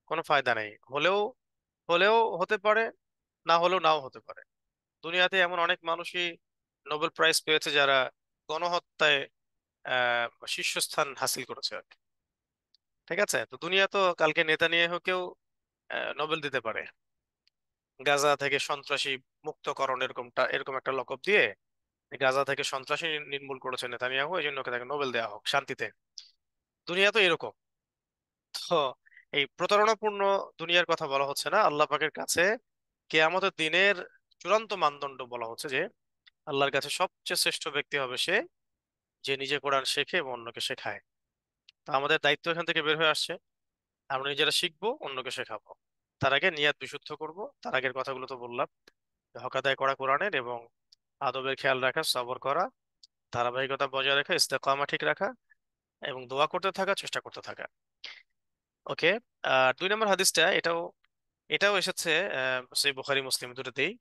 Speaker 1: কোনো ফায়দা নেই। হলেও হলেও হতে পারে, না হলেও নাও হতে পারে। দুনিয়াতে এমন অনেক মানুষই নোবেল প্রাইজ পেয়েছে যারা গণহত্যায় আহ শীর্ষস্থান হাসিল করেছে আর কি। ঠিক আছে? তো দুনিয়া তো কালকে নেতানিয়াহুকেও নোবেল দিতে পারে। গাজা থেকে সন্ত্রাসী মুক্তকরণ, এরকম একটা লকব দিয়ে গাজা থেকে সন্ত্রাসী নির্মূল করেছেন নেতানিয়াহু, এই জন্য ওকে তাকে নোবেল দেওয়া হোক শান্তিতে। দুনিয়া তো এরকম। তো এই প্রতারণাপূর্ণ দুনিয়ার কথা বলা হচ্ছে না, আল্লাহ পাকের কাছে কিয়ামতের দিনের চূড়ান্ত মানদণ্ড বলা হচ্ছে যে আল্লাহর কাছে সবচেয়ে শ্রেষ্ঠ ব্যক্তি হবে সে, যে নিজে কোরআন শেখে এবং অন্যকে শেখায়। তো আমাদের দায়িত্ব এখান থেকে বের হয়ে আসছে, আমরা নিজেরা শিখবো, অন্যকে শেখাবো। তার আগে নিয়াত বিশুদ্ধ করব। তার আগের কথাগুলো তো বললাম, হক আদায় করা কোরআনের, এবং আদবের খেয়াল রাখা, সবর করা, ধারাবাহিকতা বজায় রাখা, ইস্তেকামা ঠিক রাখা, এবং দোয়া করতে থাকা, চেষ্টা করতে থাকা। ওকে। আর 2 নম্বর হাদিসটা, এটাও এটাও এসেছে সেই বুখারী মুসলিম দুটোতেই,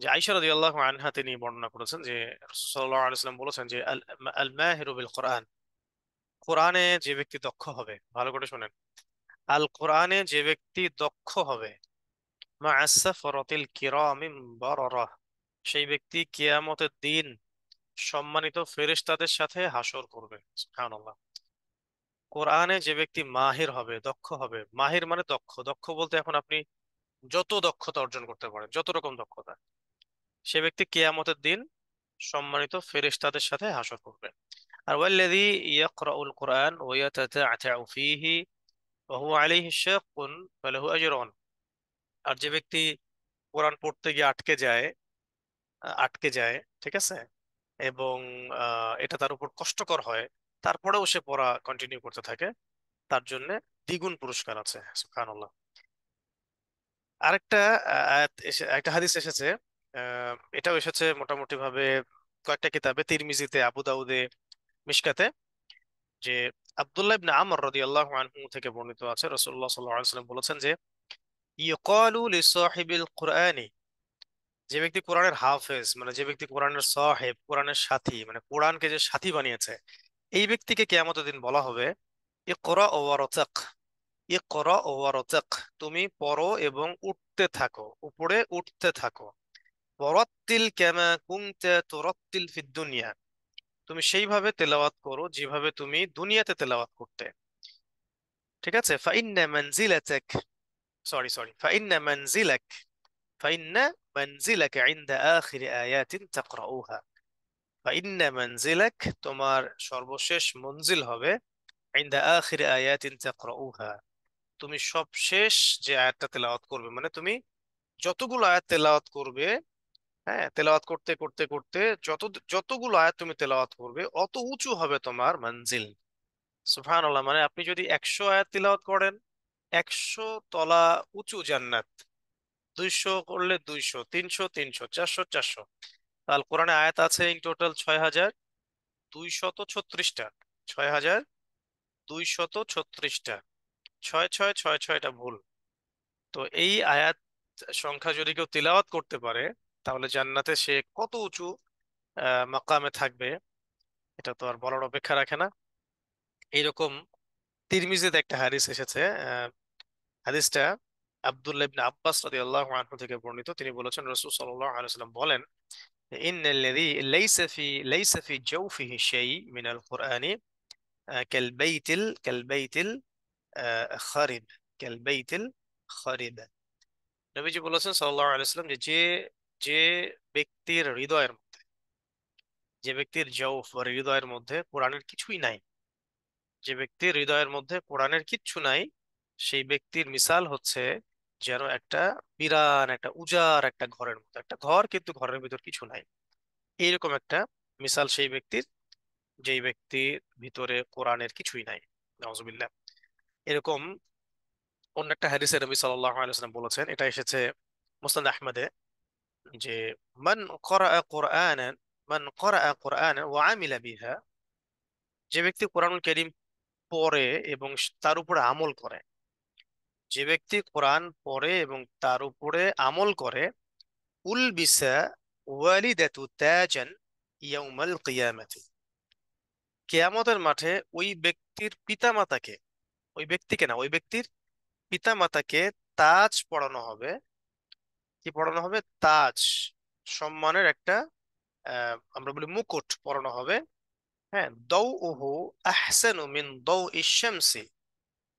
Speaker 1: যে আয়েশা রাদিয়াল্লাহু আনহা তিনি বর্ণনা করেছেন যে রাসূল সাল্লাল্লাহু আলাইহি ওয়াসাল্লাম বলেছেন যে আল আল মাহিরু বিল কোরআন, কোরআনে যে ব্যক্তি দক্ষ হবে, ভালো করে শুনেন, আল কোরআনে যে ব্যক্তি দক্ষ হবে, মা আস-সাফরাতিল কিরামিন বারারা, সেই ব্যক্তি কিয়ামতের দিন সম্মানিত ফেরেশতাদের সাথে হাসর করবে। সুবহানাল্লাহ। কোরআনে যে ব্যক্তি মাহির হবে, দক্ষ হবে, মাহির মানে দক্ষ, দক্ষ বলতে এখন আপনি যত দক্ষতা অর্জন করতে পারেন, যত রকম দক্ষতা, সে ব্যক্তি কিয়ামতের দিন সম্মানিত ফেরেশতাদের সাথে হাসর করবে। আর ওয়াল্লাযী ইয়াকরাউল কুরআন ওয়া ইয়াতাতাআতাউ ফীহি ওয়া হুয়া আলাইহি শাক্কুন ফালাহু আজরুন, আর যে ব্যক্তি কোরআন পড়তে গিয়ে আটকে যায়, ঠিক আছে, এবং এটা তার উপর কষ্টকর হয়, তারপরেও সে পড়া কন্টিনিউ করতে থাকে, তার জন্য দ্বিগুণ পুরস্কার আছে। সুবহানাল্লাহ। আরেকটা একটা হাদিস এসেছে, এটাও এসেছে মোটামুটি ভাবে কয়েকটা কিতাবে, তিরমিজিতে, আবু দাউদে, মিশকাতে, যে আব্দুল্লাহ ইবনে আমর রাদিয়াল্লাহু আনহু থেকে বর্ণিত আছে, রাসূলুল্লাহ সাল্লাল্লাহু আলাইহি ওয়াসাল্লাম বলেছেন যে ইয়কালু লিসাহিবিল কুরআনি, যে ব্যক্তি কোরআনের হাফেজ, মানে যে ব্যক্তি কোরআনের সাহেব, কোরআনের সাথী, মানে কোরআনকে যে সাথী বানিয়েছে, এই ব্যক্তিকে কিয়ামতের দিন বলা হবে ইকরা ওয়ারতাক, ইকরা ওয়ারতাক, তুমি পড়ো এবং উঠতে থাকো, উপরে উঠতে থাকো। ওয়ারাত্তিল কামা কুনতা তুরাত্তিল ফিদ দুনিয়া, তুমি সেইভাবে তেলাওয়াত করো যেভাবে তুমি দুনিয়াতে তেলাওয়াত করতে। ঠিক আছে। ফাইন্না মানজিলাতাক, সরি ফাইন্না মানজিলাক, ফাইন্না মানজিলাক ইনদা আখিরি আয়াতিন তাকরাউহা, ফাইন্না মানজিলাক, তোমার সর্বশেষ মঞ্জিল হবে, ইনদা আখিরি আয়াতিন তাকরাউহা, তুমি সবশেষ যে আয়াতটা তেলাওয়াত করবে, মানে তুমি যতগুলো আয়াত তেলাওয়াত করবে, হ্যাঁ, তেলাওয়াত করতে করতে করতে যতগুলো আয়াত তুমি তেলাওয়াত করবে, অত উঁচু হবে তোমার মঞ্জিল। সুবহানাল্লাহ। মানে আপনি যদি 100 আয়াত তিলাওয়াত করেন, 100 তলা উঁচু জান্নাত, 200 করলে 200, 300 300, 400 400, আল কোরআনে আয়াত আছে ইন টোটাল 6236টা, 6236টা, 6666টা ভুল। তো এই আয়াত সংখ্যা যদি কেউ তিলাওয়াত করতে পারে, তাহলে জান্নাতে সে কত উঁচু মাকামে থাকবে, এটা তো আর বলার অপেক্ষা রাখে না। এইরকম তিরমিজিতে একটা হাদিস এসেছে, হাদিসটা আব্দুল্লাহ ইবনে আব্বাস রাদিয়াল্লাহু আনহু থেকে বর্ণিত, তিনি বলেছেন রাসূল সাল্লাল্লাহু আলাইহি ওয়াসাল্লাম বলেন ইন্নাল্লাযী লাইসা ফি জাওফিহি শাই মিনাল কুরআনি কালবাইতিল খারিব, কালবাইতিল খারিব। নবীজি বলেছেন সাল্লাল্লাহু আলাইহি ওয়াসাল্লাম যে ব্যক্তির হৃদয়ের, যে ব্যক্তির জাওফ বা হৃদয়ের মধ্যে কোরআনের কিছুই নাই, যে ব্যক্তির হৃদয়ের মধ্যে কোরআনের কিচ্ছু নাই, সেই ব্যক্তির মিসাল হচ্ছে যেন একটা বিরান, একটা উজাড় একটা ঘরের মতো, একটা ঘর কিন্তু ঘরের ভিতর কিছু নাই, এইরকম একটা মিসাল সেই ব্যক্তির, যেই ব্যক্তির ভিতরে কোরআনের কিছুই নাই। নাউজুবিল্লাহ। এরকম অন্য একটা হাদিসে নবী সাল্লাল্লাহু আলাইহি ওয়াসাল্লাম বলেছেন, এটা এসেছে মুসনাদ আহমদে, যে মান ক্বরাআ কুরআনান মান ক্বরাআ কুরআনান ওয়া আমিলা বিহা, যে ব্যক্তি কোরআনুল কারীম পড়ে এবং তার উপরে আমল করে, যে ব্যক্তি কোরআন পড়ে এবং তার উপরে আমল করে, উলবিসা ওয়ালিদাতু তাজান ইয়াউমাল কিয়ামাতি, কিয়ামতের মাঠে ওই ব্যক্তির পিতামাতাকে, ওই ব্যক্তিকে না, ওই ব্যক্তির পিতামাতাকে তাজ পরানো হবে। কি পরানো হবে? তাজ, সম্মানের একটা আমরা বলি মুকুট পরানো হবে। হ্যাঁ, দাউহু আহসানু মিন দাউই শামসি,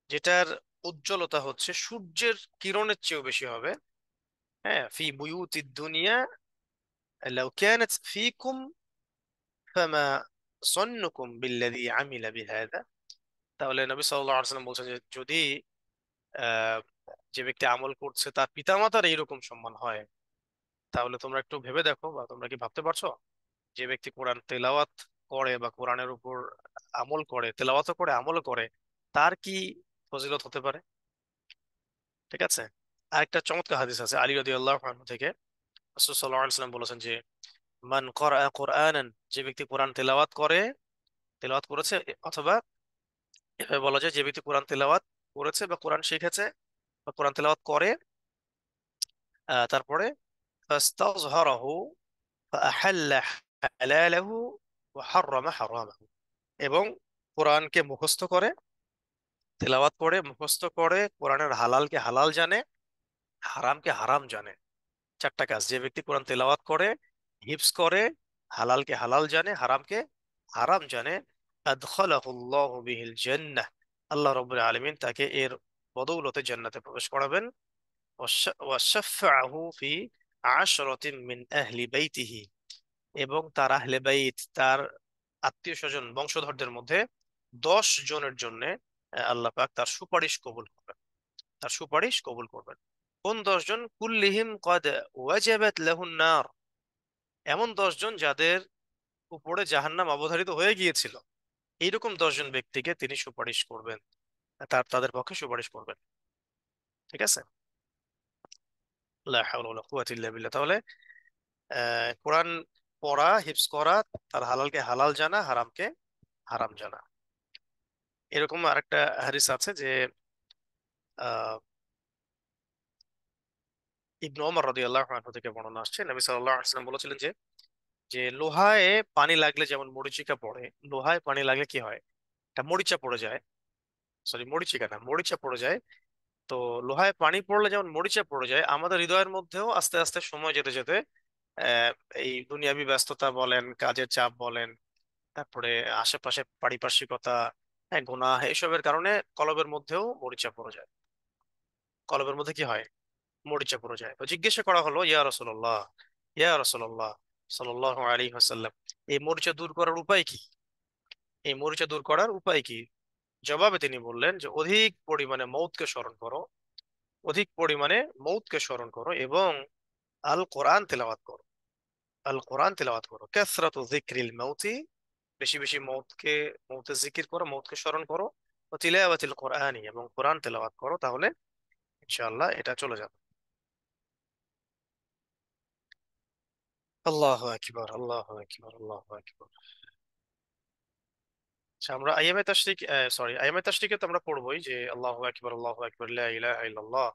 Speaker 1: যেটার উজ্জ্বলতা হচ্ছে সূর্যের কিরণের চেয়েও বেশি হবে। হ্যাঁ, ফি বুয়ুতিদ দুনিয়া লাউ কানাত ফিকুম ফামা সন্নুকুম বিল্লাযী আমিলা বিহাযা। তাহলে নবী সাল্লাল্লাহু আলাইহি ওয়াসাল্লাম বলছেন যে যদি আহ, যে ব্যক্তি আমল করছে তার পিতামাতার এইরকম সম্মান হয়, তাহলে তোমরা একটু ভেবে দেখো, বা তোমরা কি ভাবতে পারছো যে ব্যক্তি কোরআন তেলাওয়াত করে বা কোরআনের উপর আমল করে, তেলাওয়াতও করে আমলও করে, তার কি ফজিলত হতে পারে। ঠিক আছে। আরেকটা চমৎকার হাদিস আছে আলী রাদিয়াল্লাহু আনহু থেকে। রাসূল সাল্লাল্লাহু আলাইহি ওয়াসাল্লাম বলেছেন যে মান করা কোরআনান, যে ব্যক্তি কোরআন তেলাওয়াত করে, তেলাওয়াত করেছে, অথবা এভাবে বলা যায় যে ব্যক্তি কোরআন তেলাওয়াত করেছে বা কোরআন শিখেছে বা কোরআন তেলাওয়াত করে, তারপরে ফাস্তাযহারাহু ফাআহাল্লা হালালাহু ওয়া হাররামা হারামাহু, এবং কোরআনকে মুখস্থ করে, তেলাওয়াত করে, মুখস্থ করে, কোরআনের হালালকে হালাল জানে, হারামকে হারাম জানে। চারটা কাজ, যে ব্যক্তি কোরআন তেলাওয়াত করে, হিফজ করে, হালালকে হালাল জানে, হারামকে হারাম জানে, আদখালাহুল্লাহু বিহিল জান্নাহ, আল্লাহ রাব্বুল আলামিন তাকে এর বদৌলতে জান্নাতে প্রবেশ করাবেন। ওয়াশাফাআহু ফি আশরাতিন মিন আহলি বাইতিহি, এবং তার আহলে বাইত, তার আত্মীয় স্বজন বংশধরদের মধ্যে 10 জনের জন্য আল্লাহ পাক তার সুপারিশ কবুল করবেন, তার সুপারিশ কবুল করবেন। কোন 10 জন? কুল্লিহিম কদ ওয়াজাবাত লাহুন নার, এমন 10 জন যাদের উপরে জাহান্নাম অবধারিত হয়ে গিয়েছিল, এইরকম 10 জন ব্যক্তিকে তিনি সুপারিশ করবেন, তাদের পক্ষে সুপারিশ করবেন। ঠিক আছে। লা হাওলা ওয়ালা কুওয়াতা ইল্লা বিল্লাহ। তাহলে কোরআন পড়া, হিফজ করা, তার হালালকে হালাল জানা, হারামকে হারাম জানা। এরকম আরেকটা হাদিস আছে যে আহ ইবনু ওমর রাদিয়াল্লাহু আনহু থেকে বর্ণনা আসছে, নবী সাল্লাল্লাহু আলাইহি ওয়াসাল্লাম বলেছিলেন যে যে লোহায় পানি লাগলে যেমন মরিচিকা পড়ে, লোহায় পানি লাগলে কি হয়, এটা মরিচা পড়ে যায়, সরি মরিচিকা না, মরিচা পড়ে যায়। তো লোহায় পানি পড়লে যেমন মরিচা পড়ে যায়, আমাদের হৃদয়ের মধ্যেও আস্তে আস্তে সময় যেতে যেতে আহ, এই দুনিয়াবি ব্যস্ততা বলেন, কাজের চাপ বলেন, তারপরে আশেপাশে পারিপার্শ্বিকতা, হ্যাঁ, গুনাহ, এসবের কারণে কলবের মধ্যেও মরিচা পড়ে যায়। কলবের মধ্যে কি হয়? মরিচা পড়ে যায়। তো জিজ্ঞাসা করা হলো, ইয়া রাসূলুল্লাহ, ইয়া রাসূলুল্লাহ সাল্লাল্লাহু আলাইহি ওয়াসাল্লাম, এই মরিচা দূর করার উপায় কি? এই মরিচা দূর করার উপায় কি? জবাবে তিনি বললেন যে অধিক পরিমাণে মৌতকে স্মরণ করো, অধিক পরিমাণে মৌতকে স্মরণ করো, এবং আল কোরআন তেলাওয়াত করো, আল কোরআন তেলাওয়াত করো। কাসরাতু যিকরিল মাউতি, বেশি বেশি মৌতকে, মৌতের জিকির করো, মৌতকে স্মরণ করো। ও তিলাওয়াতিল কোরআনি, এবং কোরআন তেলাওয়াত করো, তাহলে ইনশাআল্লাহ এটা চলে যাবে। আল্লাহু আকবার, আল্লাহু আকবার, আল্লাহু আকবার। আচ্ছা, আমরা আইয়ামে তাশরিক, সরি, আইয়ামে তাশরিকে তো আমরা পড়বোই যে আল্লাহু আকবার, আল্লাহু আকবার, লা ইলাহা ইল্লাল্লাহ,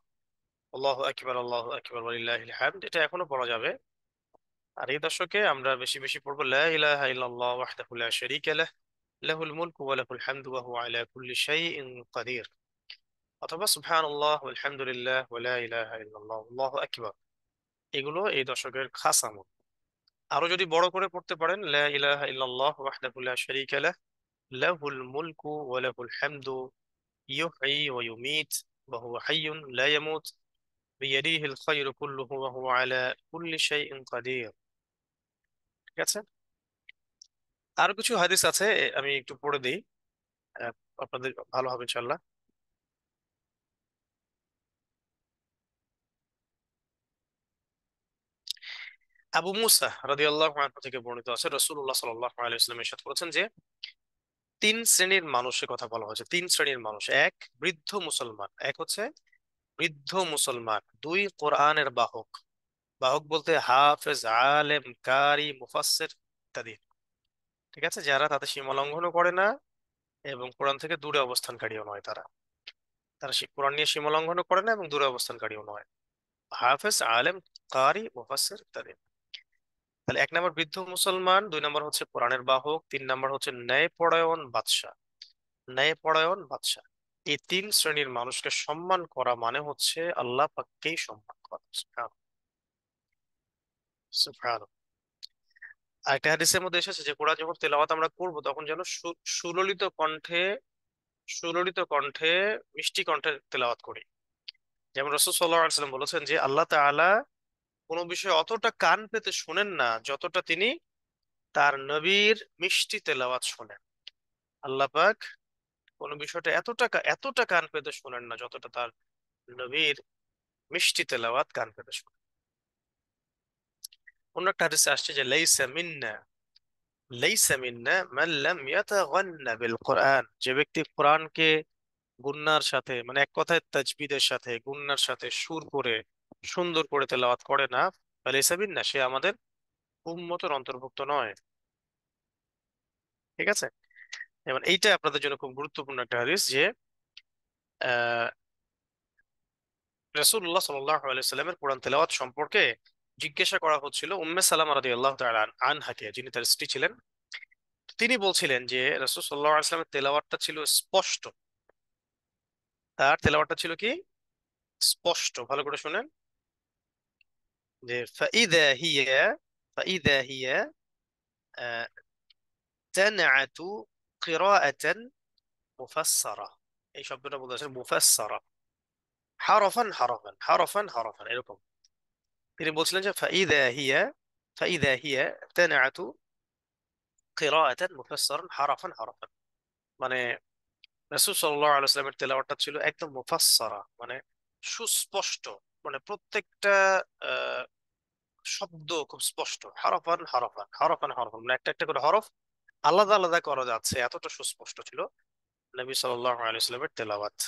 Speaker 1: আল্লাহু আকবার, আল্লাহু আকবার, ওয়ালিল্লাহিল হামদ, এটা এখনো পড়া যাবে। আর এই দশকে আমরা বেশি বেশি পড়বো লা ইলাহা ইল্লাল্লাহ ওয়াহদাহু লা শারীকা লাহ, লাহুল মুলকু ওয়া লাহুল হামদু ওয়া হুয়া আলা কুল্লি শাইইন কাদির, অথবা সুবহানাল্লাহ ওয়ালহামদুলিল্লাহ ওয়া লা ইলাহা ইল্লাল্লাহ আল্লাহু আকবার। এগুলো এই দশকের খাস আমল। আরো যদি বড় করে পড়তে পারেন, লা ইলাহা ইল্লাল্লাহ ওয়াহদাহু লা শারীকা লাহ, লাহুল মুলকু ওয়া লাহুল হামদু, ইউহয়ি ওয়া ইউমীত ওয়া হুয়া হাইয়ুন লা ইয়ামুত, বিয়াদিহিল খায়রু কুল্লুহু ওয়া হুয়া আলা কুল্লি শাইইন কাদির। ঠিক আছে। আরো কিছু হাদিস আছে, আমি একটু পড়ে দিই, আহ, আপনাদের ভালো হবে ইনশাল্লাহ। আবু মুসা রাদিয়াল্লাহু আনহু থেকে বর্ণিত আছে, রাসূলুল্লাহ সাল্লাল্লাহু আলাইহি ওয়াসাল্লাম ইরশাদ করেছেন যে 3 শ্রেণীর মানুষের কথা বলা হয়েছে। 3 শ্রেণীর মানুষ: এক, বৃদ্ধ মুসলমান; এক হচ্ছে বৃদ্ধ মুসলমান। দুই, কোরআনের বাহক। বাহক বলতে হাফেজ, আলেম, কারি, মুফাসসির ইত্যাদি। ঠিক আছে, যারা তাদের সীমা লঙ্ঘনও করে না এবং কোরআন থেকে দূরে অবস্থানকারীও নয়। তারা তারা কোরআন নিয়ে সীমা লঙ্ঘনও করে না এবং দূরে অবস্থানকারীও নয়। হাফেজ, আলেম, কারি, মুফাসসির ইত্যাদি। তাহলে 1 নম্বর বৃদ্ধ মুসলমান, 2 নম্বর হচ্ছে কোরআনের বাহক, 3 নম্বর হচ্ছে ন্যায়পরায়ণ বাদশা। ন্যায়পরায়ণ বাদশা, এই 3 শ্রেণীর মানুষকে সম্মান করা মানে হচ্ছে আল্লাহ পাককেই সম্মান করা। সুবহানাল্লাহ। আরেকটা হাদিসের মধ্যে এসেছে যে কোরআন যখন তেলাওয়াত আমরা করব, তখন যেন সুললিত কণ্ঠে, সুললিত কণ্ঠে, মিষ্টি কণ্ঠে তেলাওয়াত করি। যেমন রাসূল সাল্লাল্লাহু আলাইহি ওয়াসাল্লাম বলেছেন যে আল্লাহ তাআলা কোনো বিষয়ে অতটা কান পেতে শোনেন না যতটা তিনি তার নবীর মিষ্টি তেলাওয়াত শোনেন। আল্লাহ পাক কোনো বিষয়টা এতটা কান পেতে শোনেন না যতটা তার নবীর মিষ্টি তেলাওয়াত কান পেতে শোনেন। অন্য একটা হাদিসে আসছে যে লাইসা মিন্না মান লাম ইয়াতাগান্না বিল কোরআন, যে ব্যক্তি কোরআনকে গুন্নার সাথে, মানে এক কথায় তাজবিদের সাথে, গুন্নার সাথে সুর করে সুন্দর করে তেলাওয়াত করে না, লাইসা মিন্না, সে আমাদের উম্মতের অন্তর্ভুক্ত নয়। ঠিক আছে। এবং এইটা আপনাদের জন্য খুব গুরুত্বপূর্ণ একটা হাদিস যে আহ রাসূলুল্লাহ সাল্লাল্লাহু আলাইহি সাল্লামের কোরআন তেলাওয়াত সম্পর্কে জিজ্ঞাসা করা হচ্ছিল উম্মে সালামা রাদিয়াল্লাহু তাআলা আনহাকে, যিনি তার স্ত্রী ছিলেন। তিনি বলছিলেন যে রাসূল সাল্লাল্লাহু আলাইহি সাল্লামের তেলাওয়াতটা ছিল স্পষ্ট। তার তেলাওয়াতটা ছিল কি? স্পষ্ট। ভালো করে শুনেন যে ফাইদা হিয়া আহ, তানআতু কিরাআতান মুফাসসারা। এই শব্দটা বলতে আছে মুফাসসারা, হারফান হারফান হারফান হারফান, এরকম। তিনি বলছিলেন যে ফাইদা হিয়া তানআতু কিরাআতান মুফাসসারান হারফান হারফান, মানে রাসূল সাল্লাল্লাহু আলাইহি ওয়াসাল্লামের তেলাওয়াতটা ছিল একদম মুফাসসারা, মানে সুস্পষ্ট, মানে প্রত্যেকটা আহ, শব্দ খুব স্পষ্ট, হরফান হরফান হরফান হরফান, মানে একটা একটা করে হরফ আলাদা আলাদা করা যাচ্ছে, এতটা সুস্পষ্ট ছিল নবী সাল্লাল্লাহু আলাইহি ওয়াসাল্লামের তেলাওয়াত।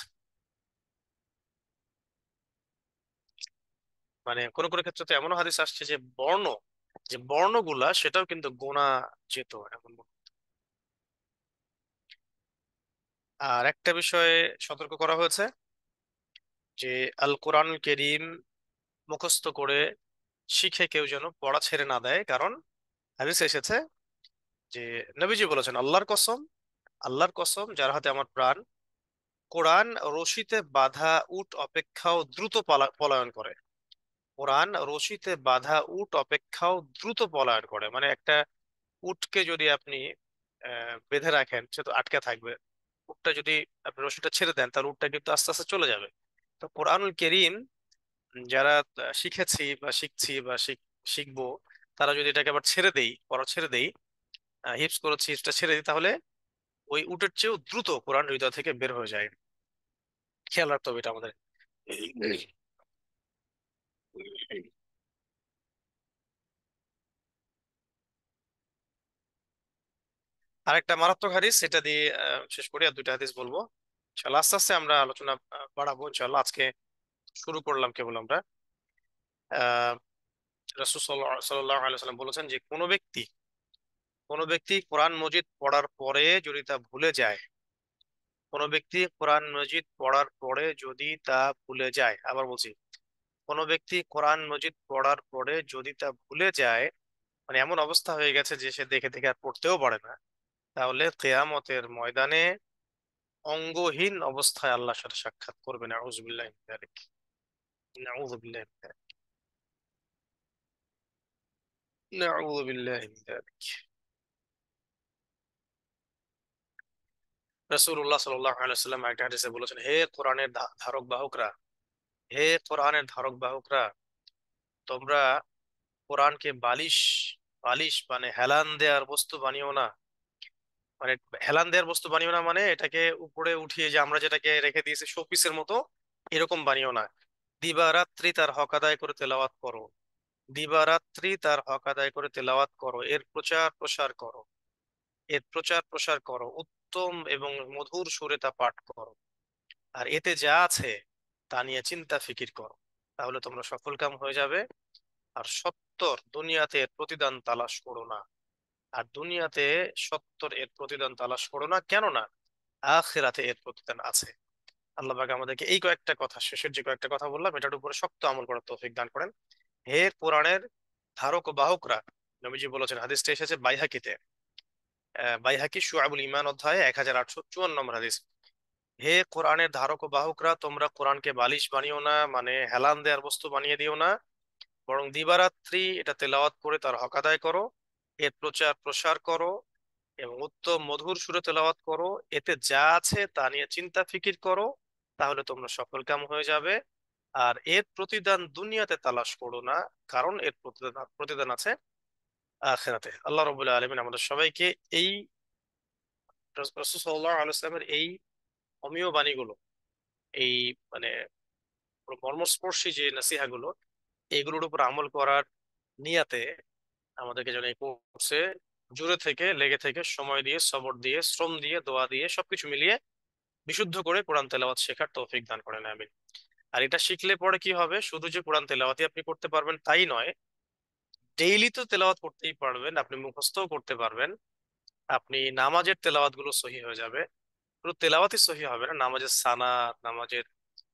Speaker 1: মানে কোন কোন ক্ষেত্রে তো এমনও হাদিস আসছে যে বর্ণগুলা সেটাও কিন্তু গোনা যেত এমন। আর একটা বিষয়ে সতর্ক করা হয়েছে যে আল কোরআনুল কারীম মুখস্থ করে শিখে কেউ যেন পড়া ছেড়ে না দেয়, কারণ হাদিসে এসেছে যে নবীজি বলেছেন, আল্লাহর কসম যার হাতে আমার প্রাণ, কোরআন রশিতে বাঁধা উট অপেক্ষাও দ্রুত পলায়ন করে। কোরআন রশিতে বাঁধা উট অপেক্ষাও দ্রুত পলায়ন করে, মানে একটা উটকে যদি আপনি বেঁধে রাখেন সে তো আটকে থাকবে। উটটা যদি আপনি রশিটা ছেড়ে দেন তাহলে উটটা কিন্তু আস্তে আস্তে চলে যাবে। তো কোরআনুল কারীম যারা শিখেছি বা শিখছি বা শিখবো, তারা যদি এটাকে আবার ছেড়ে দেই, পড়া ছেড়ে দেই, হিপস করেছি হিপসটা ছেড়ে দিই, তাহলে ওই উটের চেয়েও দ্রুত কোরআন হৃদয় থেকে বের হয়ে যায়। খেয়াল রাখতে হবে এটা আমাদের। আরেকটা মারাত্মক হাদিস, সেটা দিয়ে শেষ করি, আর দুইটা হাদিস বলবো ইনশাআল্লাহ। আস্তে আস্তে আমরা আলোচনা বাড়াবো ইনশাআল্লাহ। আজকে শুরু করলাম কেবল আমরা। আহ রাসূল সাল্লাল্লাহু আলাইহি ওয়াসাল্লাম বলেছেন যে কোনো ব্যক্তি কোরআন মজিদ পড়ার পরে যদি তা ভুলে যায়, কোনো ব্যক্তি কোরআন মজিদ পড়ার পরে যদি তা ভুলে যায়, আবার বলছি, কোনো ব্যক্তি কোরআন মজিদ পড়ার পরে যদি তা ভুলে যায়, মানে এমন অবস্থা হয়ে গেছে যে সে দেখে দেখে আর পড়তেও পারে না, তাহলে কিয়ামতের ময়দানে অঙ্গহীন অবস্থায় আল্লাহর সাথে সাক্ষাৎ করবে। নাউযুবিল্লাহি মিন যালিক, নাউযুবিল্লাহি মিন যালিক, নাউযুবিল্লাহি মিন যালিক। রাসূলুল্লাহ সাল্লাল্লাহু আলাইহি ওয়াসাল্লাম একটা হাদিসে বলেছেন, হে কোরআনের ধারক বাহকরা, হে কোরআনের ধারক বাহকরা, তোমরা কোরআনকে বালিশ, বালিশ মানে হেলান দেওয়ার বস্তু বানিও না। মানে হেলান দেওয়ার বস্তু বানিও না মানে এটাকে উপরে উঠিয়ে যে আমরা যেটাকে রেখে দিয়েছি শোপিসের মতো, এরকম বানিও না। দিবারাত্রি তার হক আদায় করে তেলাওয়াত করো, দিবারাত্রি তার হক আদায় করে তেলাওয়াত করো, এর প্রচার প্রসার করো, এর প্রচার প্রসার করো, উত্তম এবং মধুর সুরে তা পাঠ করো, আর এতে যা আছে তা নিয়ে চিন্তা ফিকির করো, তাহলে তোমরা সফলকাম হয়ে যাবে। আর সত্তর দুনিয়াতে এর প্রতিদান তালাশ করো না, আর দুনিয়াতে সত্তর এর প্রতিদান তালাশ করো না, কেননা আখিরাতে এর প্রতিদান আছে। আল্লাহ পাক আমাদেরকে এই কয়েকটা কথা, শেষের যে কয়েকটা কথা বললাম, এটার উপরে শক্ত আমল করার তৌফিক দান করেন। হে কোরআনের ধারক ও বাহকরা, নবীজি বলেছেন, হাদিসটা এসেছে বাইহাকিতে, বাইহাকি শুআবুল ঈমান অধ্যায়ে 1854 নম্বর হাদিস। হে কোরআনের ধারক ও বাহকরা, তোমরা কোরআনকে বালিশ বানিও না, মানে হেলান দেওয়ার বস্তু বানিয়ে দিও না, বরং দিবারাত্রি এটা তেলাওয়াত করে তার হক আদায় করো, এর প্রচার প্রসার করো এবং উত্তম মধুর সুরে তেলাওয়াত করো, এতে যা আছে তা নিয়ে চিন্তা ফিকির করো, তাহলে তোমরা সফলকাম হয়ে যাবে। আর এর প্রতিদান দুনিয়াতে তালাশ করো না, কারণ এর প্রতিদান প্রতিদান আছে আখিরাতে। আল্লাহ রাব্বুল আলামিন আমাদের সবাইকে এই রাসূল সাল্লাল্লাহু আলাইহি ওয়াসাল্লামের এই অমীয় বাণীগুলো, এই মানে মর্মস্পর্শী যে নাসিহাগুলো, এগুলোর উপর আমল করার নিয়াতে আমাদেরকে যেন এই কোর্সে জুড়ে থেকে, লেগে থেকে, সময় দিয়ে, সবর দিয়ে, শ্রম দিয়ে, দোয়া দিয়ে, সবকিছু মিলিয়ে বিশুদ্ধ করে কোরআন তেলাওয়াত শেখার তৌফিক দান করেন, আমিন। আর এটা শিখলে পরে কি হবে, শুধু যে কোরআন তেলাওয়াতই আপনি করতে পারবেন তাই নয়, ডেইলি তো তেলাওয়াত করতেই পারবেন, আপনি মুখস্থও করতে পারবেন। আপনি নামাজের তেলাওয়াত গুলো সহি হয়ে যাবে। শুধু তেলাওয়াতই সহি হবে না, নামাজের সানাত, নামাজের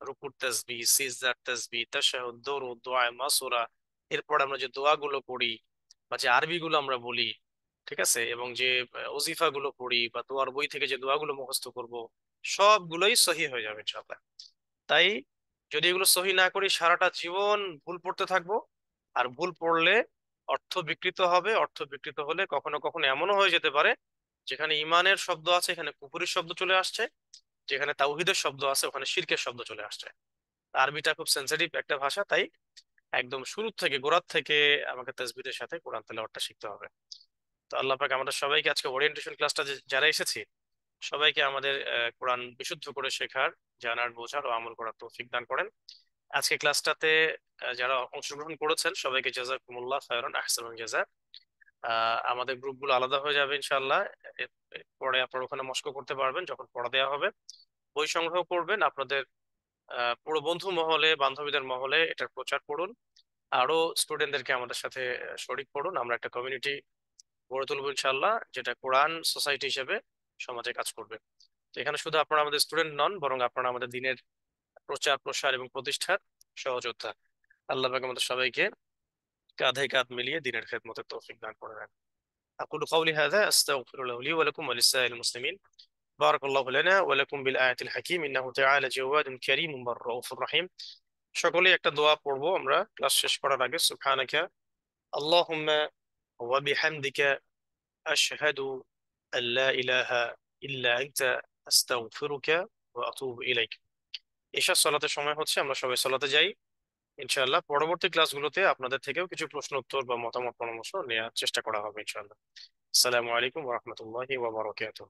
Speaker 1: রুকুর তাসবিহ, সিজদার তাসবিহ, তাশাহুদ, দরুদ, দোয়া, মাসুরা, এরপর আমরা যে দোয়াগুলো করি বা যে আরবি গুলো আমরা বলি, ঠিক আছে, এবং যে ওজিফা গুলো পড়ি বা দোয়ার বই থেকে যে দোয়াগুলো মুখস্থ করব, সবগুলোই সহি হয়ে যাবে ইনশাআল্লাহ। তাই যদি এগুলো সহি না করি, সারাটা জীবন ভুল পড়তে থাকবো। আর ভুল পড়লে অর্থ বিকৃত হবে, অর্থ বিকৃত হলে কখনো কখনো এমনও হয়ে যেতে পারে, যেখানে ইমানের শব্দ আছে এখানে কুফরির শব্দ চলে আসছে, যেখানে তাওহীদের শব্দ আছে ওখানে শিরকের শব্দ চলে আসছে। আরবিটা খুব সেন্সিটিভ একটা ভাষা, তাই একদম শুরু থেকে, গোড়ার থেকে আমাকে তাসবিহের সাথে কোরআন তেলাওয়াতটা শিখতে হবে। তো আল্লাহ পাক আমাদের সবাইকে, আজকে ওরিয়েন্টেশন ক্লাসটা যারা এসেছি, সবাইকে আমাদের কোরআন বিশুদ্ধ করে শেখার, জানার, বোঝার ও আমল করার তৌফিক দান করেন। আজকে ক্লাসটাতে যারা অংশগ্রহণ করেছেন সবাইকে জাযাকুমুল্লাহ খায়রান, আহসানুল জাযা। আমাদের গ্রুপগুলো আলাদা হয়ে যাবে ইনশাআল্লাহ। পরে আপনারা ওখানে মস্ক করতে পারবেন যখন পড়া দেওয়া হবে। বই সংগ্রহ করবেন আপনাদের পুরো বন্ধু মহলে, বান্ধবীদের মহলে এটার প্রচার করুন। আরো স্টুডেন্টদেরকে আমাদের সাথে শরিক করুন। আমরা একটা কমিউনিটি গড়ে তুলবো ইনশাআল্লাহ, যেটা কোরআন সোসাইটি হিসেবে সমাজে কাজ করবে। তো এখানে শুধু আপনারা আমাদের স্টুডেন্ট নন, বরং আপনারা আমাদের দিনের প্রচার, প্রসার এবং প্রতিষ্ঠার সহযোদ্ধা। আল্লাহ পাক আমাদের সবাইকে কাঁধে কাঁধ মিলিয়ে দিনের খেদমতের তৌফিক দান করেন। أقول قولي هذا أستغفر الله لي ولكم ولسائر المسلمين. بارك الله لنا ولكم بالآية الحكيم إنه تعالى جواد كريم بر رؤوف رحيم. সকলেই একটা দোয়া পড়বো আমরা ক্লাস শেষ করার আগে। সুবহানাকা আল্লাহুম্মা ওয়া বিহামদিকা আশহাদু আল্লা ইলাহা ইল্লা আনতা আস্তাগফিরুকা ওয়া আতুবু ইলাইক। এশার সালাতের সময় হচ্ছে, আমরা সবাই সালাতে যাই। ইনশাআল্লাহ পরবর্তী ক্লাসগুলোতে আপনাদের থেকেও কিছু প্রশ্ন উত্তর বা মতামত পরামর্শ নেওয়ার চেষ্টা করা হবে ইনশাআল্লাহ। আসসালামু আলাইকুম ওয়া রাহমাতুল্লাহি ওয়া বারাকাতুহু।